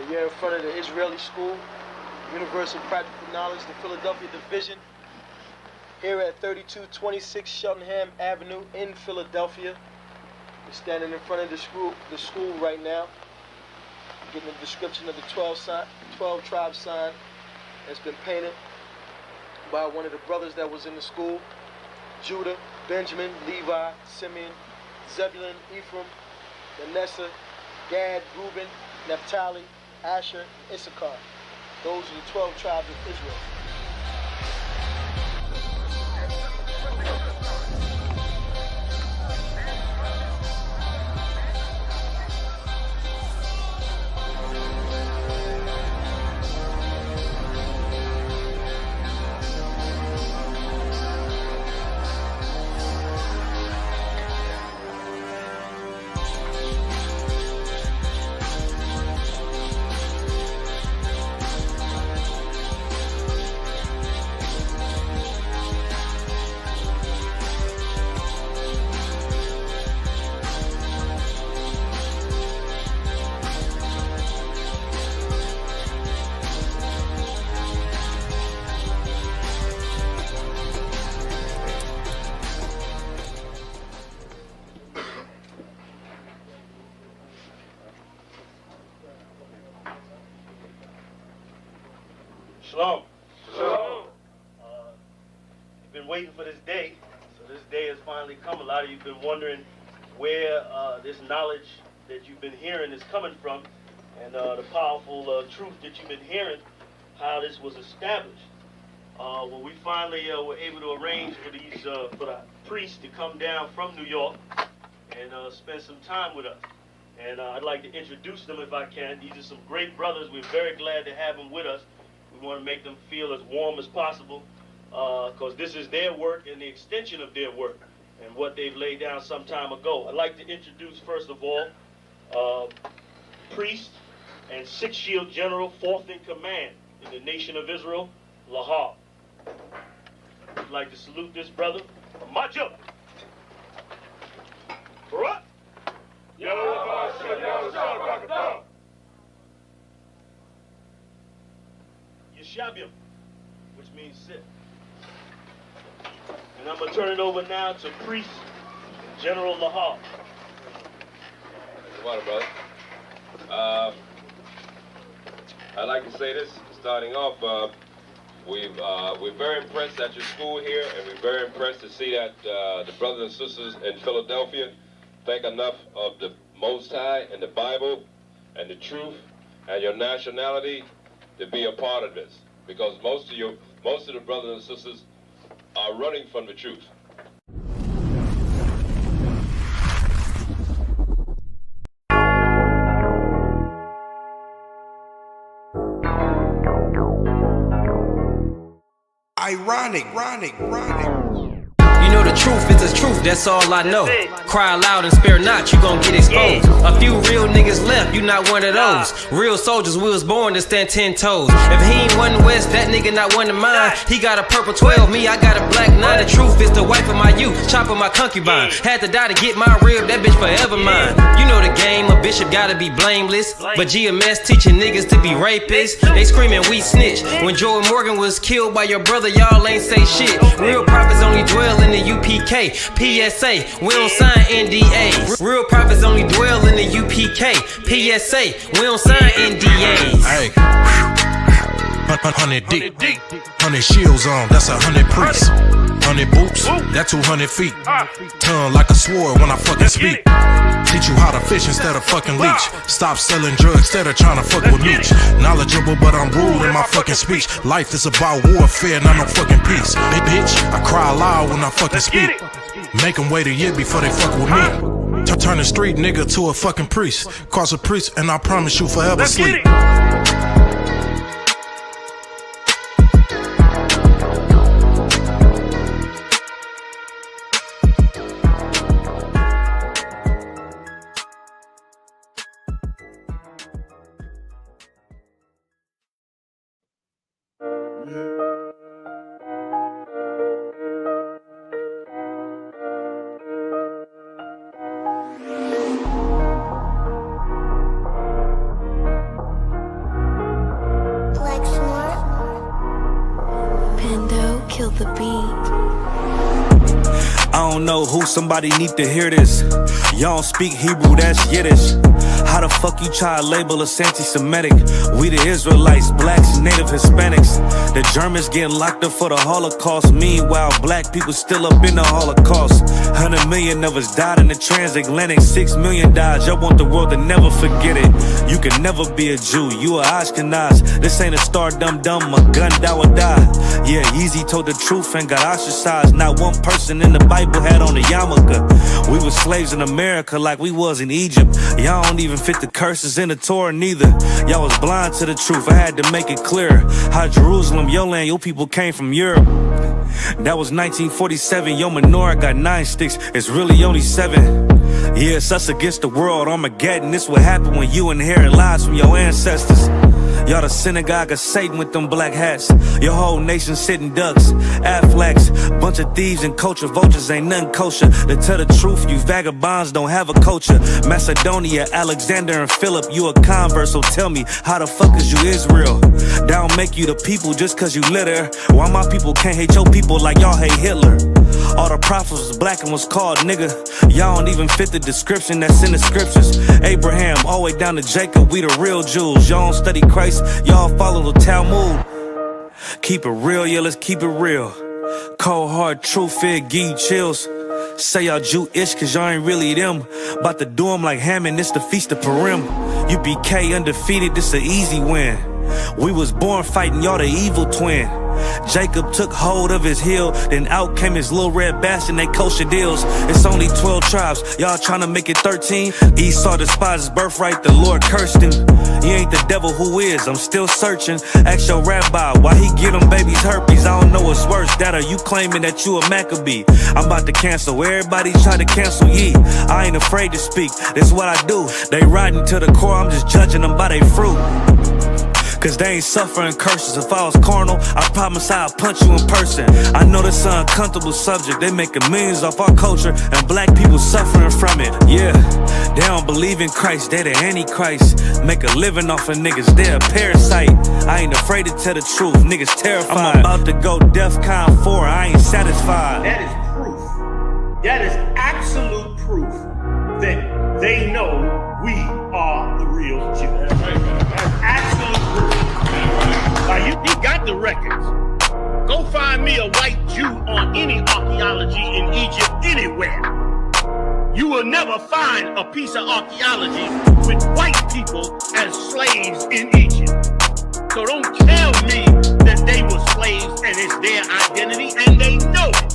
You're in front of the Israeli School, Universal Practical Knowledge, the Philadelphia Division, here at 3226 Cheltenham Avenue in Philadelphia. We're standing in front of the school right now, getting a description of the 12 tribe sign that's been painted by one of the brothers that was in the school: Judah, Benjamin, Levi, Simeon, Zebulun, Ephraim, Manasseh, Gad, Reuben, Naphtali, Asher, and Isupk. Those are the 12 tribes of Israel. Shalom. Shalom. You've been waiting for this day, so this day has finally come. A lot of you have been wondering where this knowledge that you've been hearing is coming from, and the powerful truth that you've been hearing, how this was established. Well, we finally were able to arrange for the priests to come down from New York and spend some time with us. And I'd like to introduce them if I can. These are some great brothers. We're very glad to have them with us. We want to make them feel as warm as possible, because this is their work and the extension of their work and what they've laid down some time ago. I'd like to introduce, first of all, priest and six-shield general, fourth in command in the nation of Israel, Lahab. I'd like to salute this brother. Macho! Barak! Yeshabim, which means sit. And I'm going to turn it over now to priest General Lahab. Water, brother. I'd like to say this, starting off, we're very impressed at your school here, and we're very impressed to see that the brothers and sisters in Philadelphia think enough of the Most High and the Bible and the truth and your nationality to be a part of this, because most of the brothers and sisters are running from the truth. Ironic. You know the truth is the truth, that's all I know. Cry loud and spare not, you gon' get exposed. A few real niggas left, you not one of those. Real soldiers, we was born to stand 10 toes. If he ain't one West, that nigga not one of mine. He got a purple 12, me, I got a black 9. The truth is the wife of my youth, chop of my concubine. Had to die to get my rib, that bitch forever mine. You know the game, a bishop gotta be blameless. But GMS teaching niggas to be rapists. They screaming we snitch. When Joel Morgan was killed by your brother, y'all ain't say shit. Real prophets only dwell in the UPK, PSA, we don't sign NDAs. Real prophets only dwell in the UPK, PSA, we don't sign NDAs. Hey, 100 deep, 100 shields on, that's 100 priests. 100 boots, that's 200 feet. Tongue like a sword when I fucking speak. Teach you how to fish instead of fucking leech. Stop selling drugs instead of trying to fuck with meat. Knowledgeable but I'm rude in my fucking speech. Life is about warfare, not no fucking peace. Hey bitch, I cry loud when I fucking speak. Make them wait a year before they fuck with me. Turn a street nigga to a fucking priest. Cross a priest and I promise you forever sleep. kill the beat. I don't know who, somebody need to hear this. Y'all don't speak Hebrew, that's Yiddish. How the fuck you try to label us anti-Semitic? We the Israelites, blacks, native Hispanics. The Germans getting locked up for the Holocaust. Meanwhile, black people still up in the Holocaust. 100 million of us died in the transatlantic. 6 million died, y'all want the world to never forget it. You can never be a Jew, you a Ashkenaz. This ain't a star dum-dum, a gun die or die. Yeah, Yeezy told the truth and got ostracized. Not one person in the Bible had on a yarmulke. We were slaves in America like we was in Egypt. Y'all don't even fit the curses in the Torah neither. Y'all was blind to the truth, I had to make it clear. How Jerusalem, your land, your people came from Europe. That was 1947, your menorah got 9 sticks, it's really only 7. Yeah, it's us against the world, Armageddon. This what happened when you inherit lies from your ancestors. Y'all the synagogue of Satan with them black hats. Your whole nation sitting ducks, Aflacs. Bunch of thieves and culture vultures, ain't nothing kosher. To tell the truth, you vagabonds don't have a culture. Macedonia, Alexander and Philip, you a convert, so tell me, how the fuck is you Israel? That don't make you the people just cause you litter. Why my people can't hate your people like y'all hate Hitler? All the prophets was black and was called nigga. Y'all don't even fit the description that's in the scriptures. Abraham, all the way down to Jacob, we the real Jews. Y'all don't study Christ, y'all follow the Talmud. Keep it real, yeah, let's keep it real. Cold hard truth, it give you chills. Say y'all Jewish cause y'all ain't really them. About to do them like Hammond, it's the Feast of Purim. UPK undefeated, this an easy win. We was born fighting, y'all the evil twin. Jacob took hold of his heel, then out came his little red bastard, they kosher deals. It's only 12 tribes, y'all trying to make it 13. Esau despised his birthright, the Lord cursed him. He ain't the devil, who is? I'm still searching. Ask your rabbi, why he give them babies herpes? I don't know what's worse, that or you claiming that you a Maccabee. I'm about to cancel, everybody try to cancel ye. I ain't afraid to speak, that's what I do. They riding to the core, I'm just judging them by their fruit. Cause they ain't suffering curses. If I was carnal, I promise I'd punch you in person. I know this an uncomfortable subject. They making millions off our culture and black people suffering from it. Yeah, they don't believe in Christ, they the Antichrist. Make a living off of niggas, they a parasite. I ain't afraid to tell the truth, niggas terrified. I'm about to go DEFCON 4, I ain't satisfied. That is proof. That is absolute proof that they know we are the real Jews. That's absolute proof. Now you got the records. Go find me a white Jew on any archaeology in Egypt anywhere. You will never find a piece of archaeology with white people as slaves in Egypt. So don't tell me that they were slaves and it's their identity, and they know it.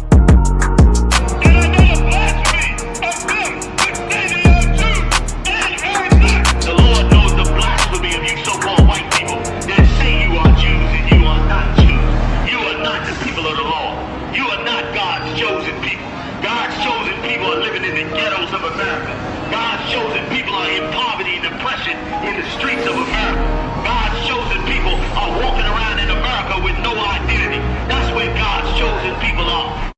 The Lord knows the blasphemy of you so-called white people that say you are Jews and you are not Jews. You are not the people of the law. You are not God's chosen people. God's chosen people are living in the ghettos of America. God's chosen people are in poverty and depression in the streets of America. God's chosen people are walking around in America with no identity. That's where God's chosen people are.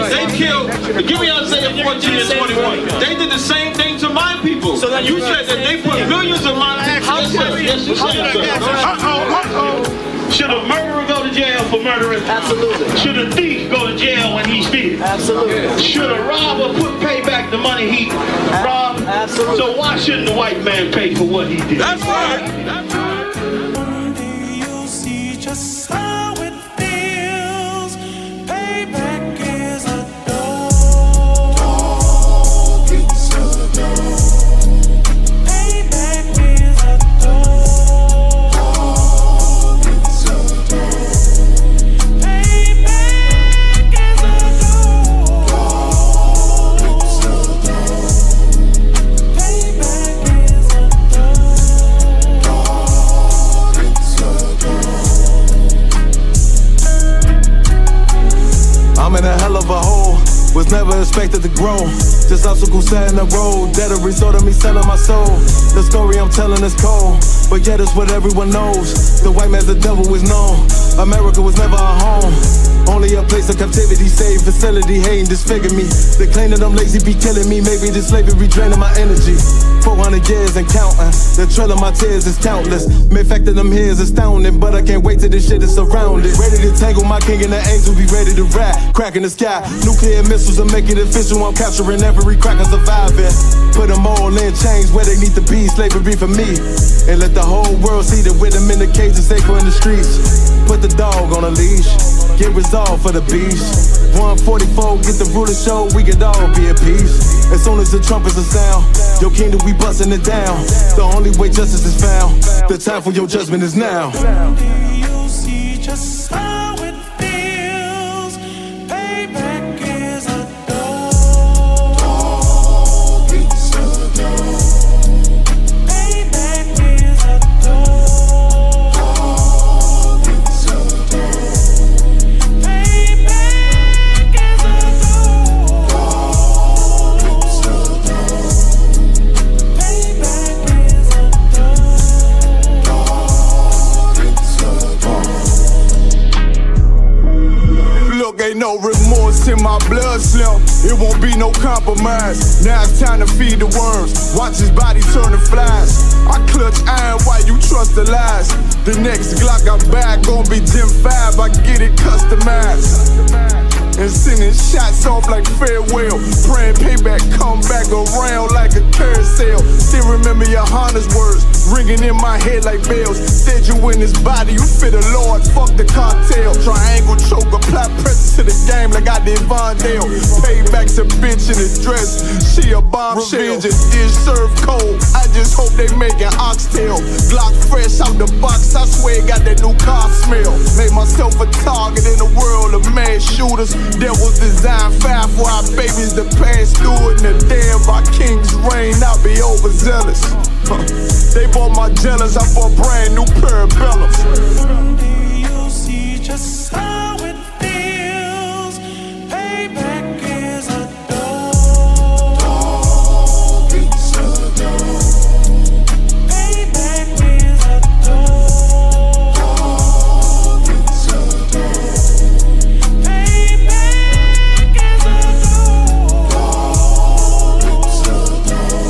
They killed, give me Isaiah 14 and 21. They did the same thing to my people. So you said that they put millions of my yes, you said. Should a murderer go to jail for murdering? Absolutely. Should a thief go to jail when he steals? Absolutely. Should a robber pay back the money he robbed? Absolutely. So why shouldn't the white man pay for what he did? That's right. That's right. One day you'll see just how it feels. Payback is a dog. It's a dog. Payback is a dog. It's a dog. Payback is a dog. It's a dog. Payback is a dog. It's a dog. expected to grow. Just obstacles set in the road, that a result of me selling my soul. The story I'm telling is cold, but yet it's what everyone knows. The white man's the devil is known. America was never our home, only a place of captivity, save facility, hating, disfigure me. They claim that I'm lazy, be killing me. Maybe this slavery draining my energy. 400 years and counting, the trail of my tears is countless. Main fact that I'm here is astounding, but I can't wait till this shit is surrounded. Ready to tangle my king and the angel, be ready to rap. Crack in the sky, nuclear missiles will make it official. I'm capturing every crack and surviving. Put them all in chains where they need to be, slavery for me. And let the whole world see that with them in the cages, safer in the streets. Put the dog on a leash, get resolved for the beast. 144, get the ruler show, we could all be at peace. As soon as the trumpets are sound, your kingdom we busting it down. The only way justice is found, the time for your judgment is now. You see just how it feels. Payback is a dog. It's a dog. Payback is a dog. It's a dog. Payback is a dog. It's a dog. Payback is a Look, ain't no remorse in my blood slim. It won't be no compromise. Now it's time to feed the worms. Watch his body turn to flies. I clutch iron while you trust the lies. The next Glock I buy gon' be Gen 5. I get it customized. And sending shots off like farewell. Praying payback come back around like a carousel. Still remember your Honda's words ringing in my head like bells. Said you in this body, you fit a Lord, fuck the cartel. Triangle choke, apply pressure to the game like I did Vondale. Payback's a bitch in a dress, she a bombshell. Revenge is served cold, I just hope they making oxtail. Glock fresh out the box, I swear it got that new car smell. Made myself a target in the world of mad shooters. That was designed fire for our babies to pass through it. And the day of our king's reign, I'll be overzealous. They bought my jealous, I bought brand new parabellums. You see just how it feels. Payback is a dog. It's a dog. Payback is a dog. It's a dog. Payback is a dog. It's a dog.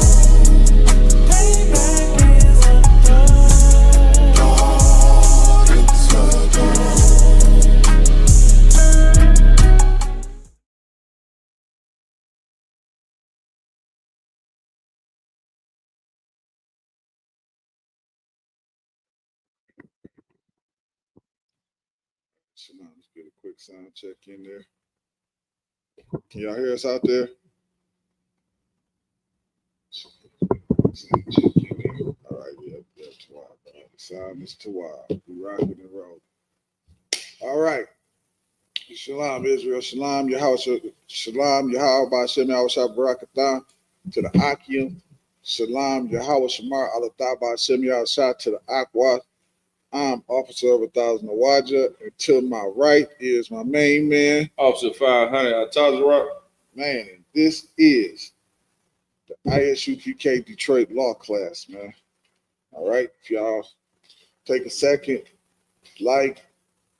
Payback is a dog. It's a dog. Let's get a quick sound check in there. Can y'all hear us out there? Sound check in there. All right, yeah, it's wild. The sound is too wild. We rocking and rolling. All right. Shalom, Israel. Shalom, Yahweh. Shalom, Yahweh. Ba'ashem Yahweh Barakatah to the Akim. Shalom, Yahweh Shamar Alatah Ba'ashem Yahweh to the Akwa. I'm Officer of 1,000 Awaja, and to my right is my main man, Officer 500 Atazarok. man, and this is the Isupk Detroit Law class, man. All right, if y'all take a second, like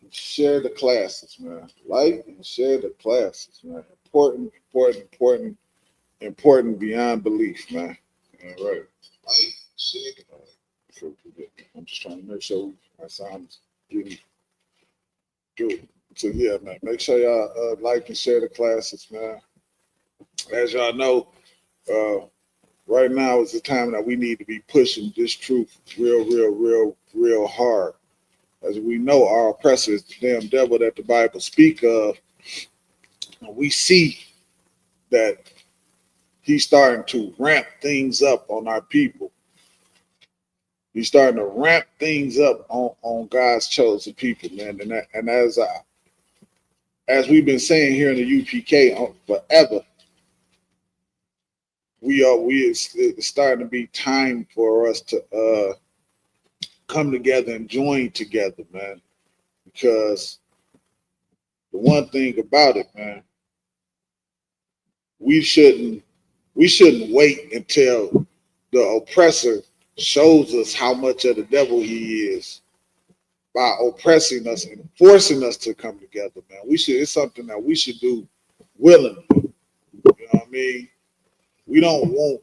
and share the classes, man. Like and share the classes, man. Important beyond belief, man. All right. Like, share the I'm just trying to make sure my sound is getting good. So yeah, man, make sure y'all like and share the classes, man. As y'all know, right now is the time that we need to be pushing this truth real hard. As we know, our oppressor is the damn devil that the Bible speak of. And we see that he's starting to ramp things up on our people. He's starting to ramp things up on God's chosen people, man. And as we've been saying here in the UPK forever, it's starting to be time for us to come together and join together, man. Because the one thing about it, man, we shouldn't wait until the oppressor shows us how much of the devil he is by oppressing us and forcing us to come together, man. It's something that we should do willingly. You know what I mean? We don't want,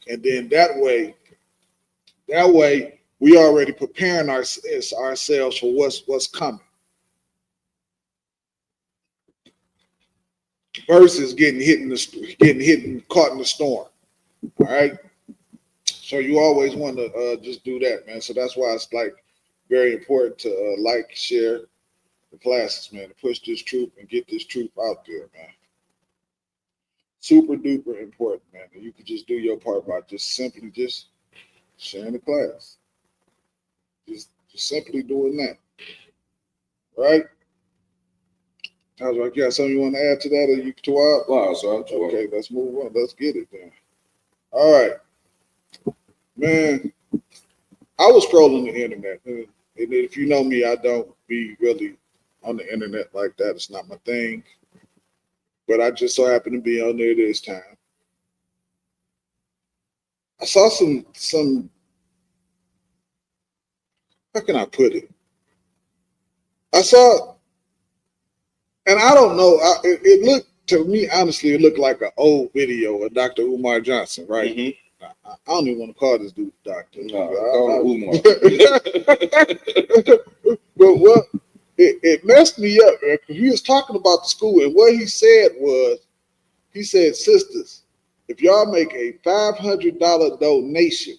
and then that way we already preparing ourselves for what's coming. Versus getting caught in the storm. All right. So you always want to just do that, man. So that's why it's like very important to like, share the classes, man, to push this truth and get this truth out there, man. Super duper important, man. And you can just do your part by just simply just sharing the class. Just simply doing that. Right? I was like, yeah, something you want to add to that, or you two out? Wow, so okay, let's move on. Let's get it then. All right. Man, I was scrolling the internet. And if you know me, I don't be really on the internet like that. It's not my thing. But I just so happened to be on there this time. I saw some how can I put it? I saw, and I don't know, it looked, to me, honestly, it looked like an old video of Dr. Umar Johnson, right? Mm-hmm. I don't even want to call this dude doctor. No, Umar. But what it messed me up, man, because he was talking about the school, and what he said was, he said, sisters, if y'all make a $500 donation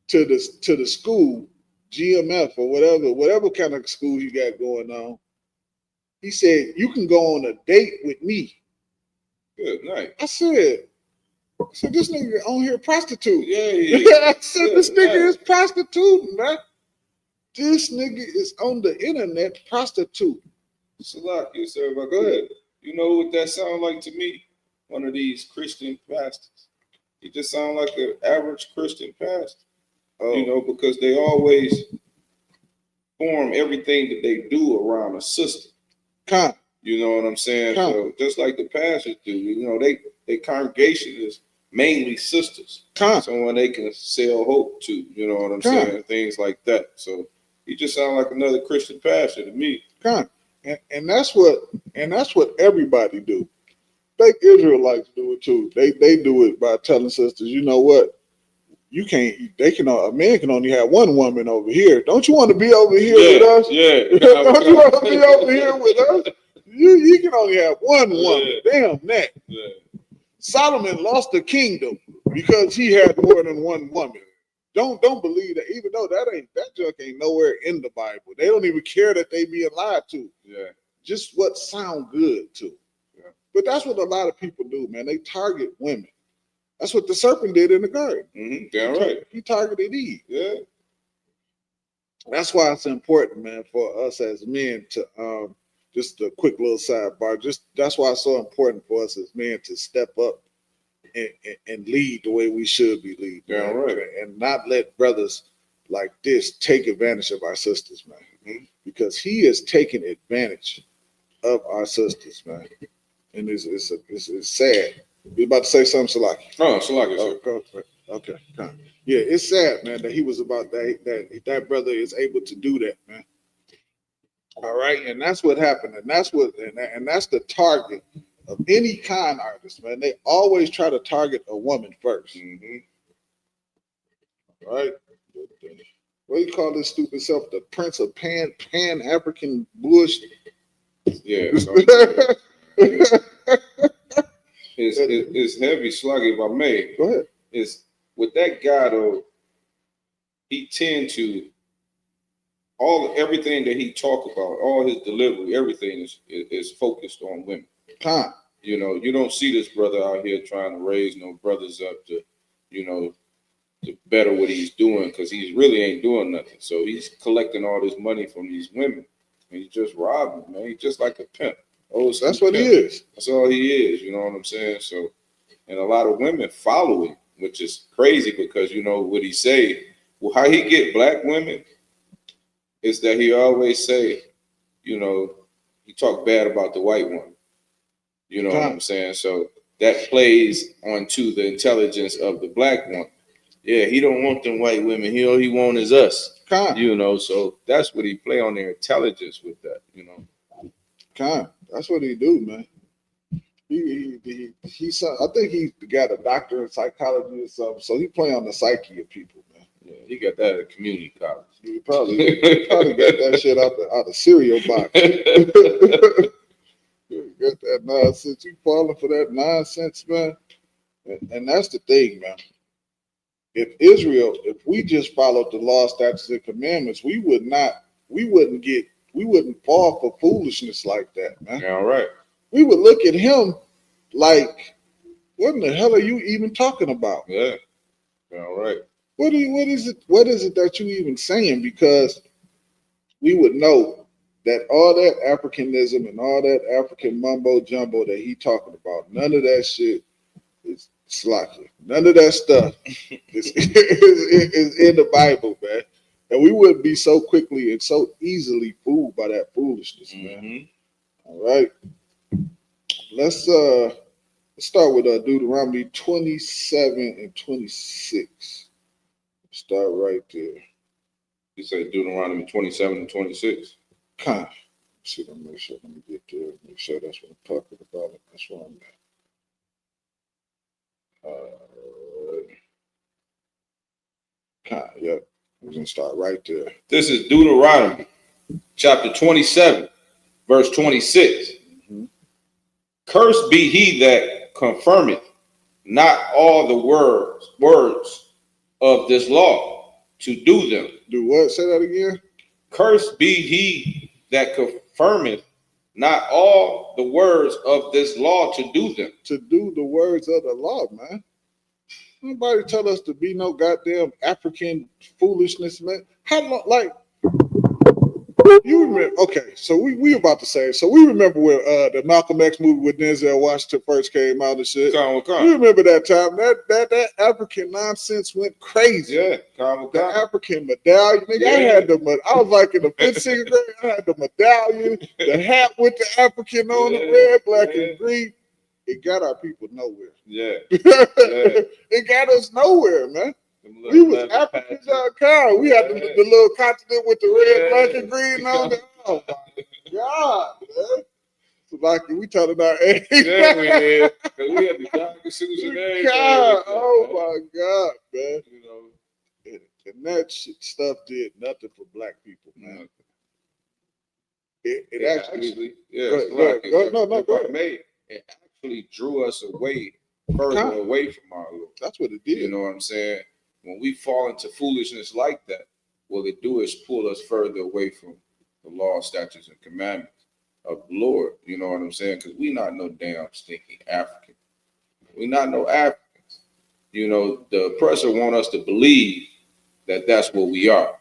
to the school, GMF or whatever kind of school you got going on, he said, you can go on a date with me. Good night. I said, this nigga on here prostitute. Yeah. I said, this nigga is prostituting, man. This nigga is on the internet prostitute. Salak, you sir, but go ahead. You know what that sound like to me? One of these Christian pastors. He just sound like an average Christian pastor. Oh. You know, because they always form everything that they do around a system. You know what I'm saying? So just like the pastors do, you know, their congregation is mainly sisters. Someone they can sell hope to, you know what I'm saying? Things like that. So he just sound like another Christian pastor to me. And that's what everybody do. Fake Israelites do it too. They do it by telling sisters, you know what? You can't. A man can only have one woman over here. Don't you want to be over here with us? Yeah. Don't you want to be over here with us? You can only have one woman. Damn that. Yeah. Solomon lost the kingdom because he had more than one woman. Don't believe that. Even though that junk ain't nowhere in the Bible. They don't even care that they be lied to. Yeah. Just what sound good to. Yeah. But that's what a lot of people do, man. They target women. That's what the serpent did in the garden. Mm-hmm. Damn right. He targeted Eve. Yeah. That's why it's important, man, for us as men to just a quick little sidebar. That's why it's so important for us as men to step up and lead the way we should be leading. Damn right. And not let brothers like this take advantage of our sisters, man. Mm-hmm. Because he is taking advantage of our sisters, man. And it's sad. You about to say something, Salaki? Oh, Salaki. Okay. Yeah, it's sad, man, that he was about that brother is able to do that, man. All right, and that's what happened, and that's the target of any con artist, man. They always try to target a woman first. Mm-hmm. All right. What do you call this stupid self? The Prince of Pan African bullshit. Yeah. It's heavy, Sluggy, if I may. Go ahead. It's with that guy though, he tend to everything that he talk about, all his delivery, everything is focused on women. You know, you don't see this brother out here trying to raise no brothers up to, you know, to better what he's doing, because he really ain't doing nothing. So he's collecting all this money from these women, and he's just robbing them, man. He's just like a pimp. Oh, so that's what he is. That's all he is. You know what I'm saying? So, and a lot of women follow him, which is crazy because you know what he say. Well, how he get black women is that he always say, you know, he talk bad about the white woman. You know what I'm saying? So that plays onto the intelligence of the black one. Yeah, he don't want them white women. All he want is us. You know, so that's what he play on their intelligence with that. You know, that's what he do, man. He's I think he got a doctorate in psychology or something. So he play on the psyche of people, man. Yeah, he got that at community college. He probably got that shit out the cereal box. Get that nonsense. You falling for that nonsense, man. And that's the thing, man. If we just followed the law, statutes, and commandments, we wouldn't fall for foolishness like that, man. Yeah, all right. We would look at him like, what in the hell are you even talking about? Yeah. All right. What is it that you even saying? Because we would know that all that Africanism and all that African mumbo jumbo that he talking about, none of that shit is sloppy. None of that stuff is in the Bible, man. And we wouldn't be so quickly and so easily fooled by that foolishness, man. All right. Let's start with Deuteronomy 27 and 26. Start right there. You say Deuteronomy 27 and 26. See, let me make sure. Let me get there. Make sure that's what I'm talking about. That's where I'm at. Yep. We're gonna start right there. This is Deuteronomy chapter 27, verse 26. Cursed be he that confirmeth not all the words of this law to do them. Do what? Say that again. Cursed be he that confirmeth not all the words of this law to do them. To do the words of the law, man. Nobody tell us to be no goddamn African foolishness, man. How long, like, you remember? Okay, so we about to say. So we remember when the Malcolm X movie with Denzel Washington first came out and shit. You remember that time? That African nonsense went crazy. Yeah, the African medallion. Nigga, Yeah. I was like in the 5th, 6th grade. I had the medallion, the hat with the African on it, red, black, and green. It got our people nowhere. Yeah. It got us nowhere, man. We was African.com. We had the little continent with the red, black, and green on it. Oh my God, man. So like we telling our age. Yeah, we did. Because we had the jogging shoes and everything. God, oh my God, man. You know, and that stuff did nothing for black people, man. It actually go ahead. It actually drew us away, further away from our Lord. That's what it did. You know what I'm saying? When we fall into foolishness like that, what it do is pull us further away from the law, statutes, and commandments of the Lord. You know what I'm saying? Because we not no damn stinking African. We not no Africans. You know, the oppressor want us to believe that that's what we are.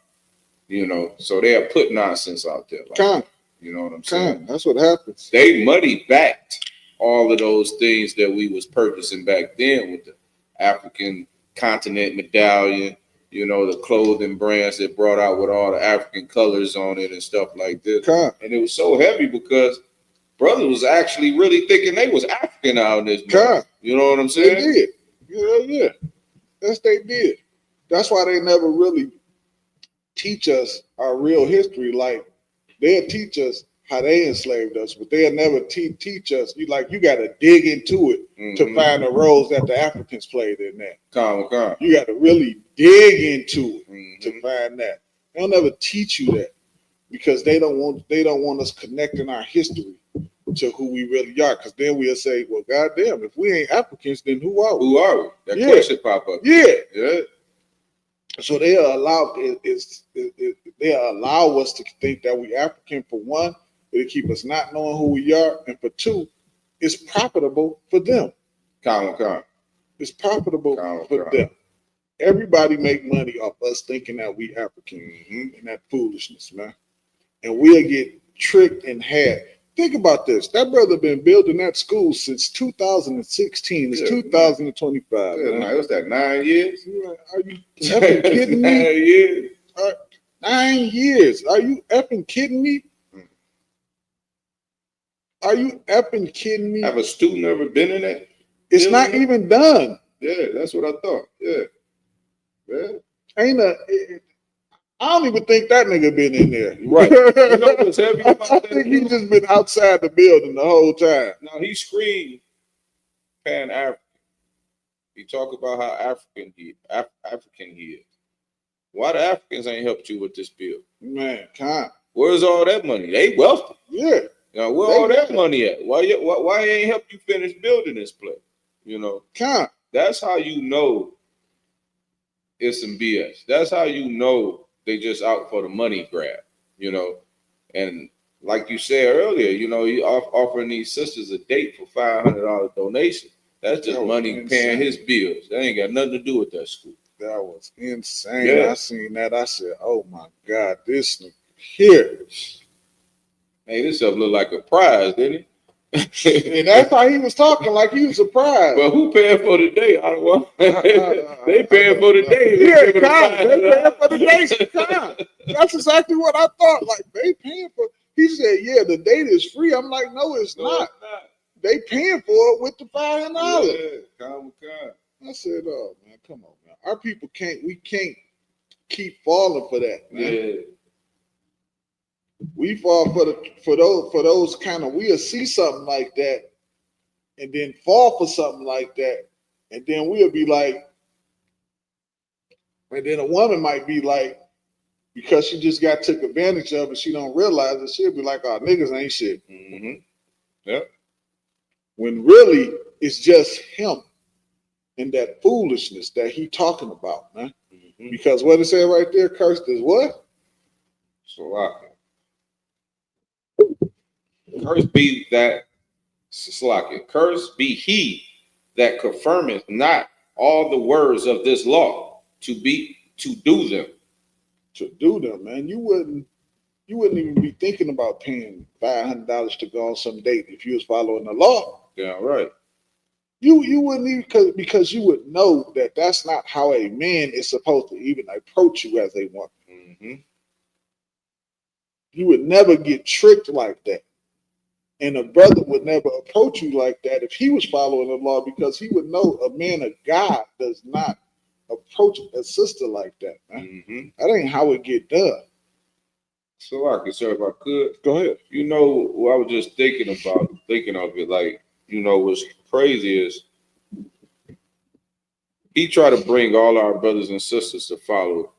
You know, so they'll put nonsense out there. Like, you know what I'm saying? That's what happens. They money backed all of those things that we was purchasing back then with the African continent medallion, you know, the clothing brands that brought out with all the African colors on it and stuff like this. And it was so heavy because brothers was actually really thinking they was African out in this. You know what I'm saying? They did. Yeah. Yes, they did. That's why they never really teach us our real history. Like, they'll teach us how they enslaved us, but they'll never teach us. You got to dig into it to find the roles that the Africans played in that. You got to really dig into it to find that. They'll never teach you that because they don't want us connecting our history to who we really are. Because then we'll say, well, goddamn, if we ain't Africans, then who are we? Who are we? That question pop up. Yeah. So they'll allow us to think that we African for one. It'll keep us not knowing who we are, and for two, it's profitable for them. It's profitable for them. Everybody make money off us thinking that we African and that foolishness, man. And we'll get tricked and had. Think about this. That brother been building that school since 2016. It's 2025. Man. What's that, 9 years? Are you effing kidding me? 9 years. 9 years. Are you effing kidding me? Are you effing kidding me? Have a student ever been in that? It's not even done. Yeah, that's what I thought. Yeah. Ain't I don't even think that nigga been in there. Right. You know what's heavy about I that? think he just been outside the building the whole time. Now he screamed Pan-African. He talk about how African he is. Why the Africans ain't helped you with this bill? Man, can't. Where's all that money? They wealthy. Yeah. Now where all that money at? Why he ain't help you finish building this place? You know? Can't. That's how you know it's some BS. That's how you know they just out for the money grab, you know. And like you said earlier, you know, you offering these sisters a date for $500 donation. That's just money paying his bills. That ain't got nothing to do with that school. That was insane. Yeah. I seen that. I said, "Oh my God, this nigga here." Hey, this stuff look like a prize, didn't it? And that's how he was talking, like he was surprised. Well, who paying for the day? They paying for the day. Yeah, they paying for the day. That's exactly what I thought. Like, they paying for. He said, "Yeah, the date is free." I'm like, "No, it's not. They paying for it with the $500." Yeah, I said, "Oh man, come on, man. Our people can't. We can't keep falling for that, man. Yeah. We fall for those kind of. We'll see something like that, and then fall for something like that, and then we'll be like, and then a woman might be like, because she just got took advantage of and she don't realize it, she'll be like, "Oh, niggas ain't shit." Mm-hmm. Yep. When really it's just him and that foolishness that he talking about, man. Mm-hmm. Because what it said right there, cursed is what? Cursed be that Slakia. Cursed be he that confirmeth not all the words of this law to do them. To do them, man. You wouldn't even be thinking about paying $500 to go on some date if you was following the law. Yeah, right. You wouldn't even because you would know that that's not how a man is supposed to even approach you as a woman. Mm-hmm. You would never get tricked like that. And a brother would never approach you like that if he was following the law, because he would know a man of God does not approach a sister like that, man. Mm-hmm. That ain't how it get done. Salakia, sir, if I could. Go ahead. You know what I was just thinking of it, like, you know, what's crazy is he tried to bring all our brothers and sisters to follow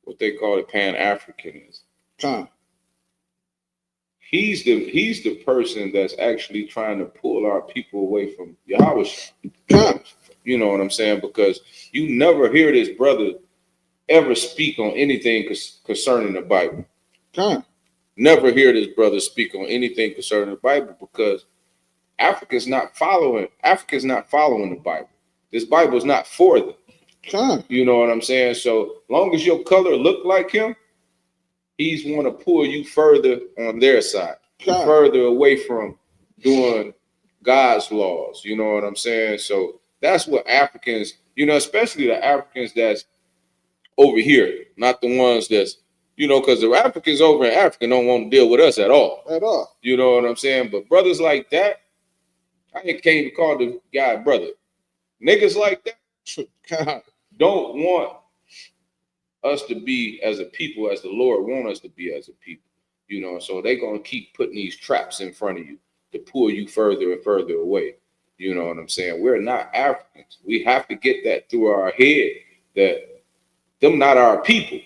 what they call it Pan-Africanism. He's the person that's actually trying to pull our people away from Yahweh. You know what I'm saying? Because you never hear this brother ever speak on anything concerning the Bible. Never hear this brother speak on anything concerning the Bible, because Africa's not following the Bible. This Bible is not for them. You know what I'm saying? So long as your color look like him, he's want to pull you further on their side, further away from doing God's laws. You know what I'm saying? So that's what Africans, you know, especially the Africans that's over here, not the ones that's, you know, because the Africans over in Africa don't want to deal with us at all. At all. You know what I'm saying? But brothers like that, I can't even call the guy brother. Niggas like that don't want us to be as a people as the Lord want us to be as a people. You know, so they're going to keep putting these traps in front of you to pull you further and further away. You know what I'm saying? We're not Africans. We have to get that through our head that them not our people.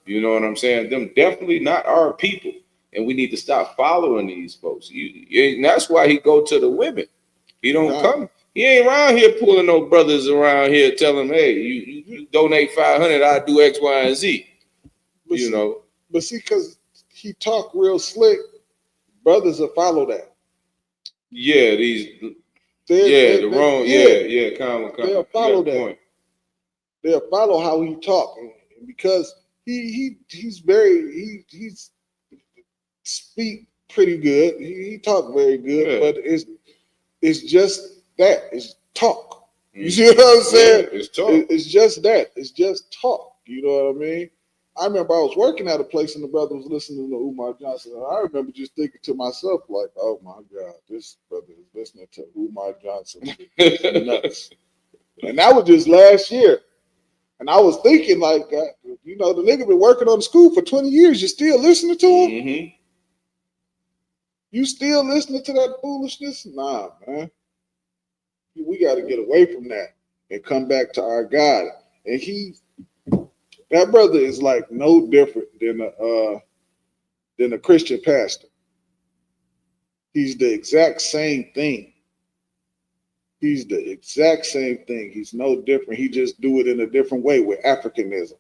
You know what I'm saying? Them definitely not our people. And we need to stop following these folks. And that's why he go to the women. He don't come. He ain't around here pulling no brothers around here telling them, hey, you donate 500, I do X, Y, and Z. But you know. But see, because he talk real slick, brothers will follow that. Yeah, they'll follow that. Point. They'll follow how he talk, because he's speak pretty good. He talk very good, but it's just that. It's talk. You see what I'm saying? It's talk. It's just that. It's just talk. You know what I mean? I remember I was working at a place and the brother was listening to Umar Johnson. And I remember just thinking to myself, like, oh my God, this brother is listening to Umar Johnson. Nuts. And that was just last year. And I was thinking, like, you know, the nigga been working on the school for 20 years. You still listening to him? Mm-hmm. You still listening to that foolishness? Nah, man. We got to get away from that and come back to our God. And that brother is like no different than a Christian pastor. He's the exact same thing. He's the exact same thing. He's no different. He just do it in a different way with Africanism.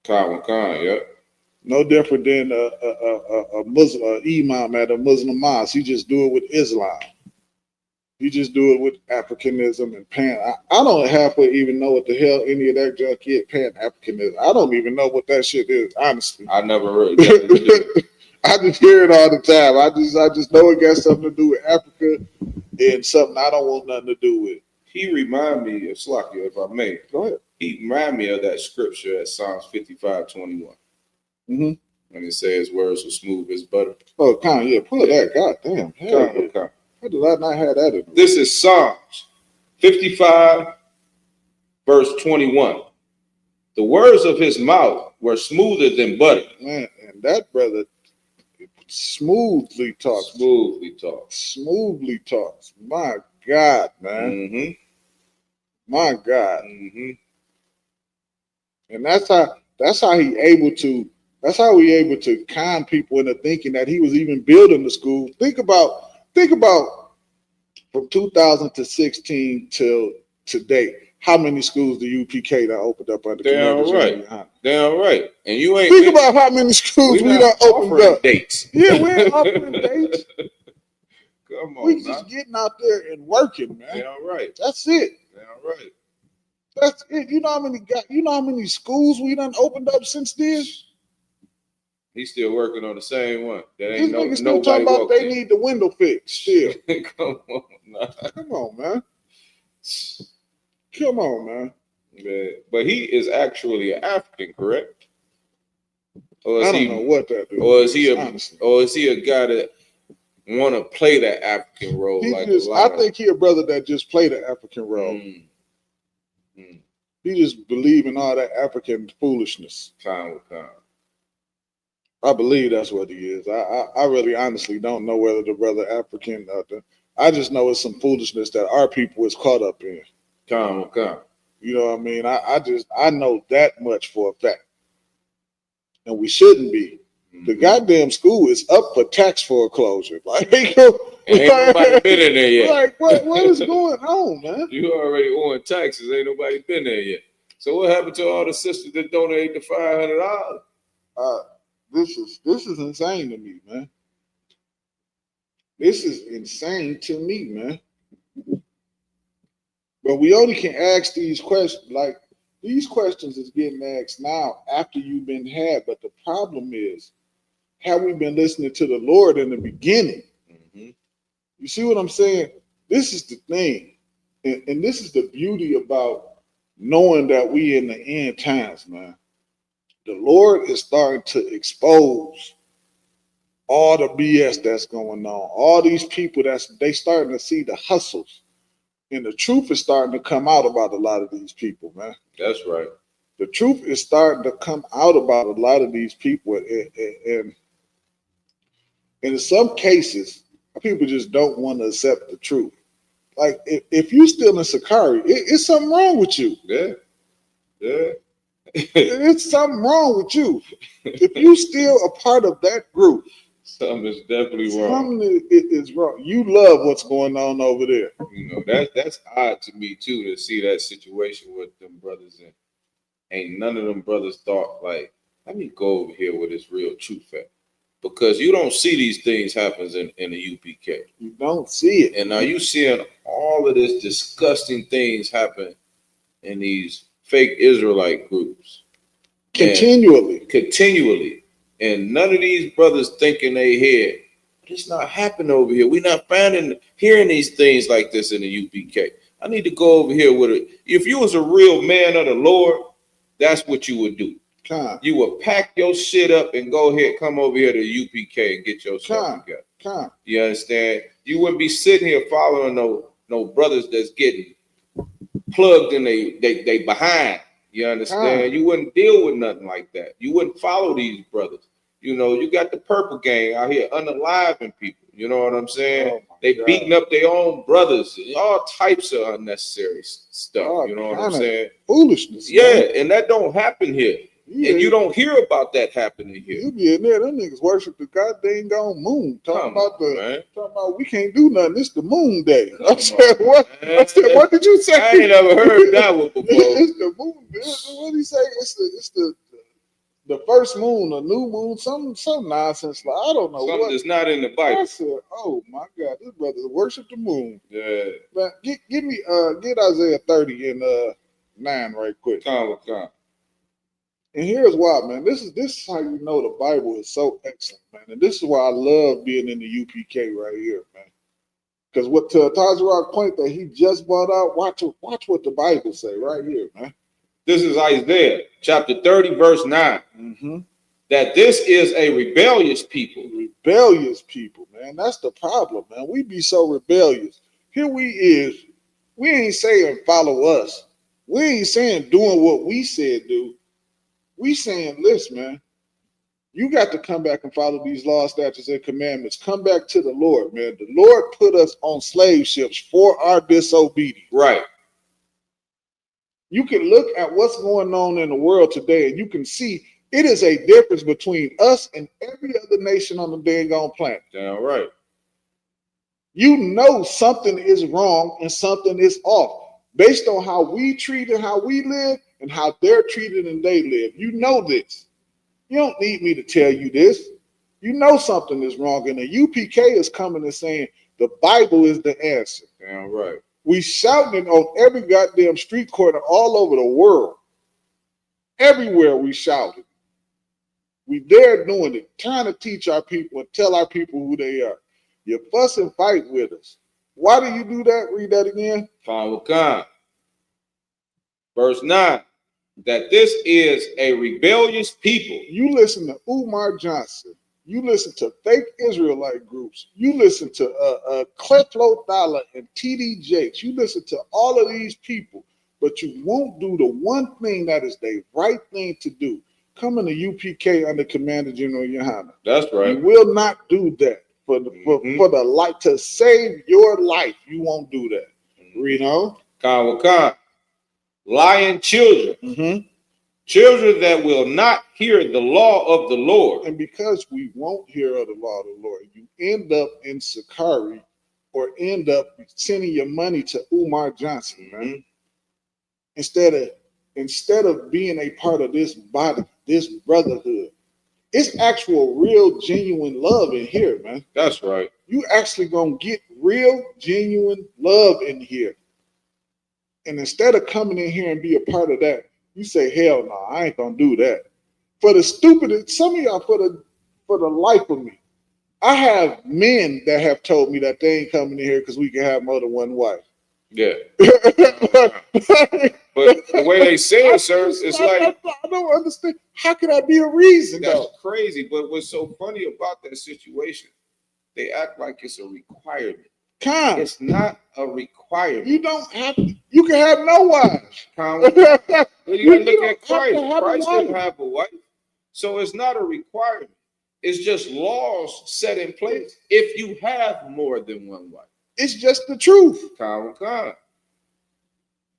Khan, yeah. No different than a Muslim imam at a Muslim mosque. He just do it with Islam. You just do it with Africanism and Pan. I don't halfway even know what the hell any of that junk is. Pan Africanism. I don't even know what that shit is. Honestly, I never heard that. I just hear it all the time. I just know it got something to do with Africa and something I don't want nothing to do with. He remind me of Slakia, if I may. Go ahead. He remind me of that scripture at Psalms 55:21. Mm-hmm. When it says words are smooth as butter. Oh, Con, yeah, pull that. God damn. Con. How did I not have that in This is Psalms 55, verse 21. The words of his mouth were smoother than butter. Man, and that brother smoothly talks. Smoothly talks. My God, man. Mm-hmm. My God. Mm-hmm. And that's how he able to con people into thinking that he was even building the school. Think about from 2016 till today, how many schools the UPK that opened up under Damn right. And you ain't think about how many schools we done opened up. Dates. Yeah, we ain't offering dates. Come on, we just getting out there and working, man. Damn right. That's it. Damn right. That's it. You know how many schools we done opened up since then? He's still working on the same one. That These ain't niggas still nobody talking about they in. need the window fixed still. Come on, Come on, man. Come on, man. Yeah. But he is actually an African, correct? Or I don't know what that is. Or is he a guy that want to play that African role? I think he a brother that just played the African role. He just believe in all that African foolishness. Time will come. I believe that's what he is. I really honestly don't know whether the brother African. I just know it's some foolishness that our people is caught up in. Time will come. You know what I mean? I know that much for a fact. And we shouldn't be. The goddamn school is up for tax foreclosure. Like, ain't nobody been in there yet. Like, what is going on, man? You already owing taxes. Ain't nobody been there yet. So what happened to all the sisters that donated the $500? This is insane to me, man. This is insane to me, man. But we only can ask these questions. Like, these questions is getting asked now after you've been had. But the problem is, have we been listening to the Lord in the beginning? Mm-hmm. You see what I'm saying? This is the thing. And this is the beauty about knowing that we in the end times, man. The Lord is starting to expose all the BS that's going on. All these people they starting to see the hustles. And the truth is starting to come out about a lot of these people, man. That's right. The truth is starting to come out about a lot of these people. And in some cases, people just don't want to accept the truth. Like, if you still in Sakari, it's something wrong with you. Yeah. It's something wrong with you. If you still a part of that group, something is definitely wrong. Something is wrong. You love what's going on over there. You know, that's odd to me too, to see that situation with them brothers, and ain't none of them brothers thought, like, let me go over here with this real truth at. Because you don't see these things happen in the UPK. You don't see it. And now you seeing all of this disgusting things happen in these fake Israelite groups. Continually. And none of these brothers thinking they head, it's not happening over here. We're not hearing these things like this in the UPK. I need to go over here with it. If you was a real man of the Lord, that's what you would do. you would pack your shit up and go ahead, come over here to UPK and get your stuff together. You understand? You wouldn't be sitting here following no brothers that's getting plugged in they behind. You understand? You wouldn't deal with nothing like that. You wouldn't follow these brothers. You know, you got the purple gang out here unaliving people. You know what I'm saying? They beating up their own brothers, all types of unnecessary stuff. You know what I'm saying? Foolishness. Yeah, man. And that don't happen here. Yeah. And you don't hear about that happening here. You be in there, them niggas worship the goddamn gone moon. Talking about we can't do nothing. It's the moon day. I said, what? Man. I said, what did you say? I ain't never heard that one before. It's the moon day. What did he say? It's the first moon, a new moon, some nonsense. Like, I don't know. Something that's not in the Bible. I said, oh my God, this brother worship the moon. Yeah. But get Isaiah 30 and 9 right quick. Come. And here's why, man. This is how you know the Bible is so excellent, man. And this is why I love being in the UPK right here, man. Because what to Tajarok's point that he just brought out, watch what the Bible say right here, man. This is Isaiah chapter 30, verse 9. Mm-hmm. That this is a rebellious people. Rebellious people, man. That's the problem, man. We be so rebellious. Here we ain't saying follow us. We ain't saying doing what we said do. We saying, listen, man, you got to come back and follow these laws, statutes, and commandments. Come back to the Lord, man. The Lord put us on slave ships for our disobedience. Right. You can look at what's going on in the world today, and you can see it is a difference between us and every other nation on the dang on planet. Damn right. You know something is wrong and something is off based on how we treat and how we live and how they're treated and they live. You know this. You don't need me to tell you this. You know something is wrong, and the UPK is coming and saying the Bible is the answer. Damn right. We shouting it on every goddamn street corner all over the world. Everywhere we shouting. We there doing it, trying to teach our people and tell our people who they are. You fuss and fight with us. Why do you do that? Read that again. Fine. Verse 9. That this is a rebellious people. You listen to Umar Johnson. You listen to fake Israelite groups. You listen to Cleflo Dollar and TD Jakes. You listen to all of these people, but you won't do the one thing that is the right thing to do. Come in the UPK under Commander General Yohana. That's right. You will not do that for the life to save your life. You won't do that. Read on. Khan. Lying children. Mm-hmm. Children that will not hear the law of the Lord. And because we won't hear of the law of the Lord, you end up in Sakari or end up sending your money to Umar Johnson, man. Instead of being a part of this body, this brotherhood. It's actual, real, genuine love in here, man. That's right. You actually gonna get real, genuine love in here. And instead of coming in here and be a part of that, you say, hell no, I ain't gonna do that. For the stupid, some of y'all, for the life of me, I have men that have told me that they ain't coming in here because we can have more than one wife. Yeah. But the way they say it, sir, it's like I don't understand. How could that be a reason? That's though? crazy. But what's so funny about that situation, they act like it's a requirement. It's not a requirement. You don't have to. You can have no wives. You can look at Christ. Christ didn't have a wife. So it's not a requirement. It's just laws set in place if you have more than one wife. It's just the truth. Con.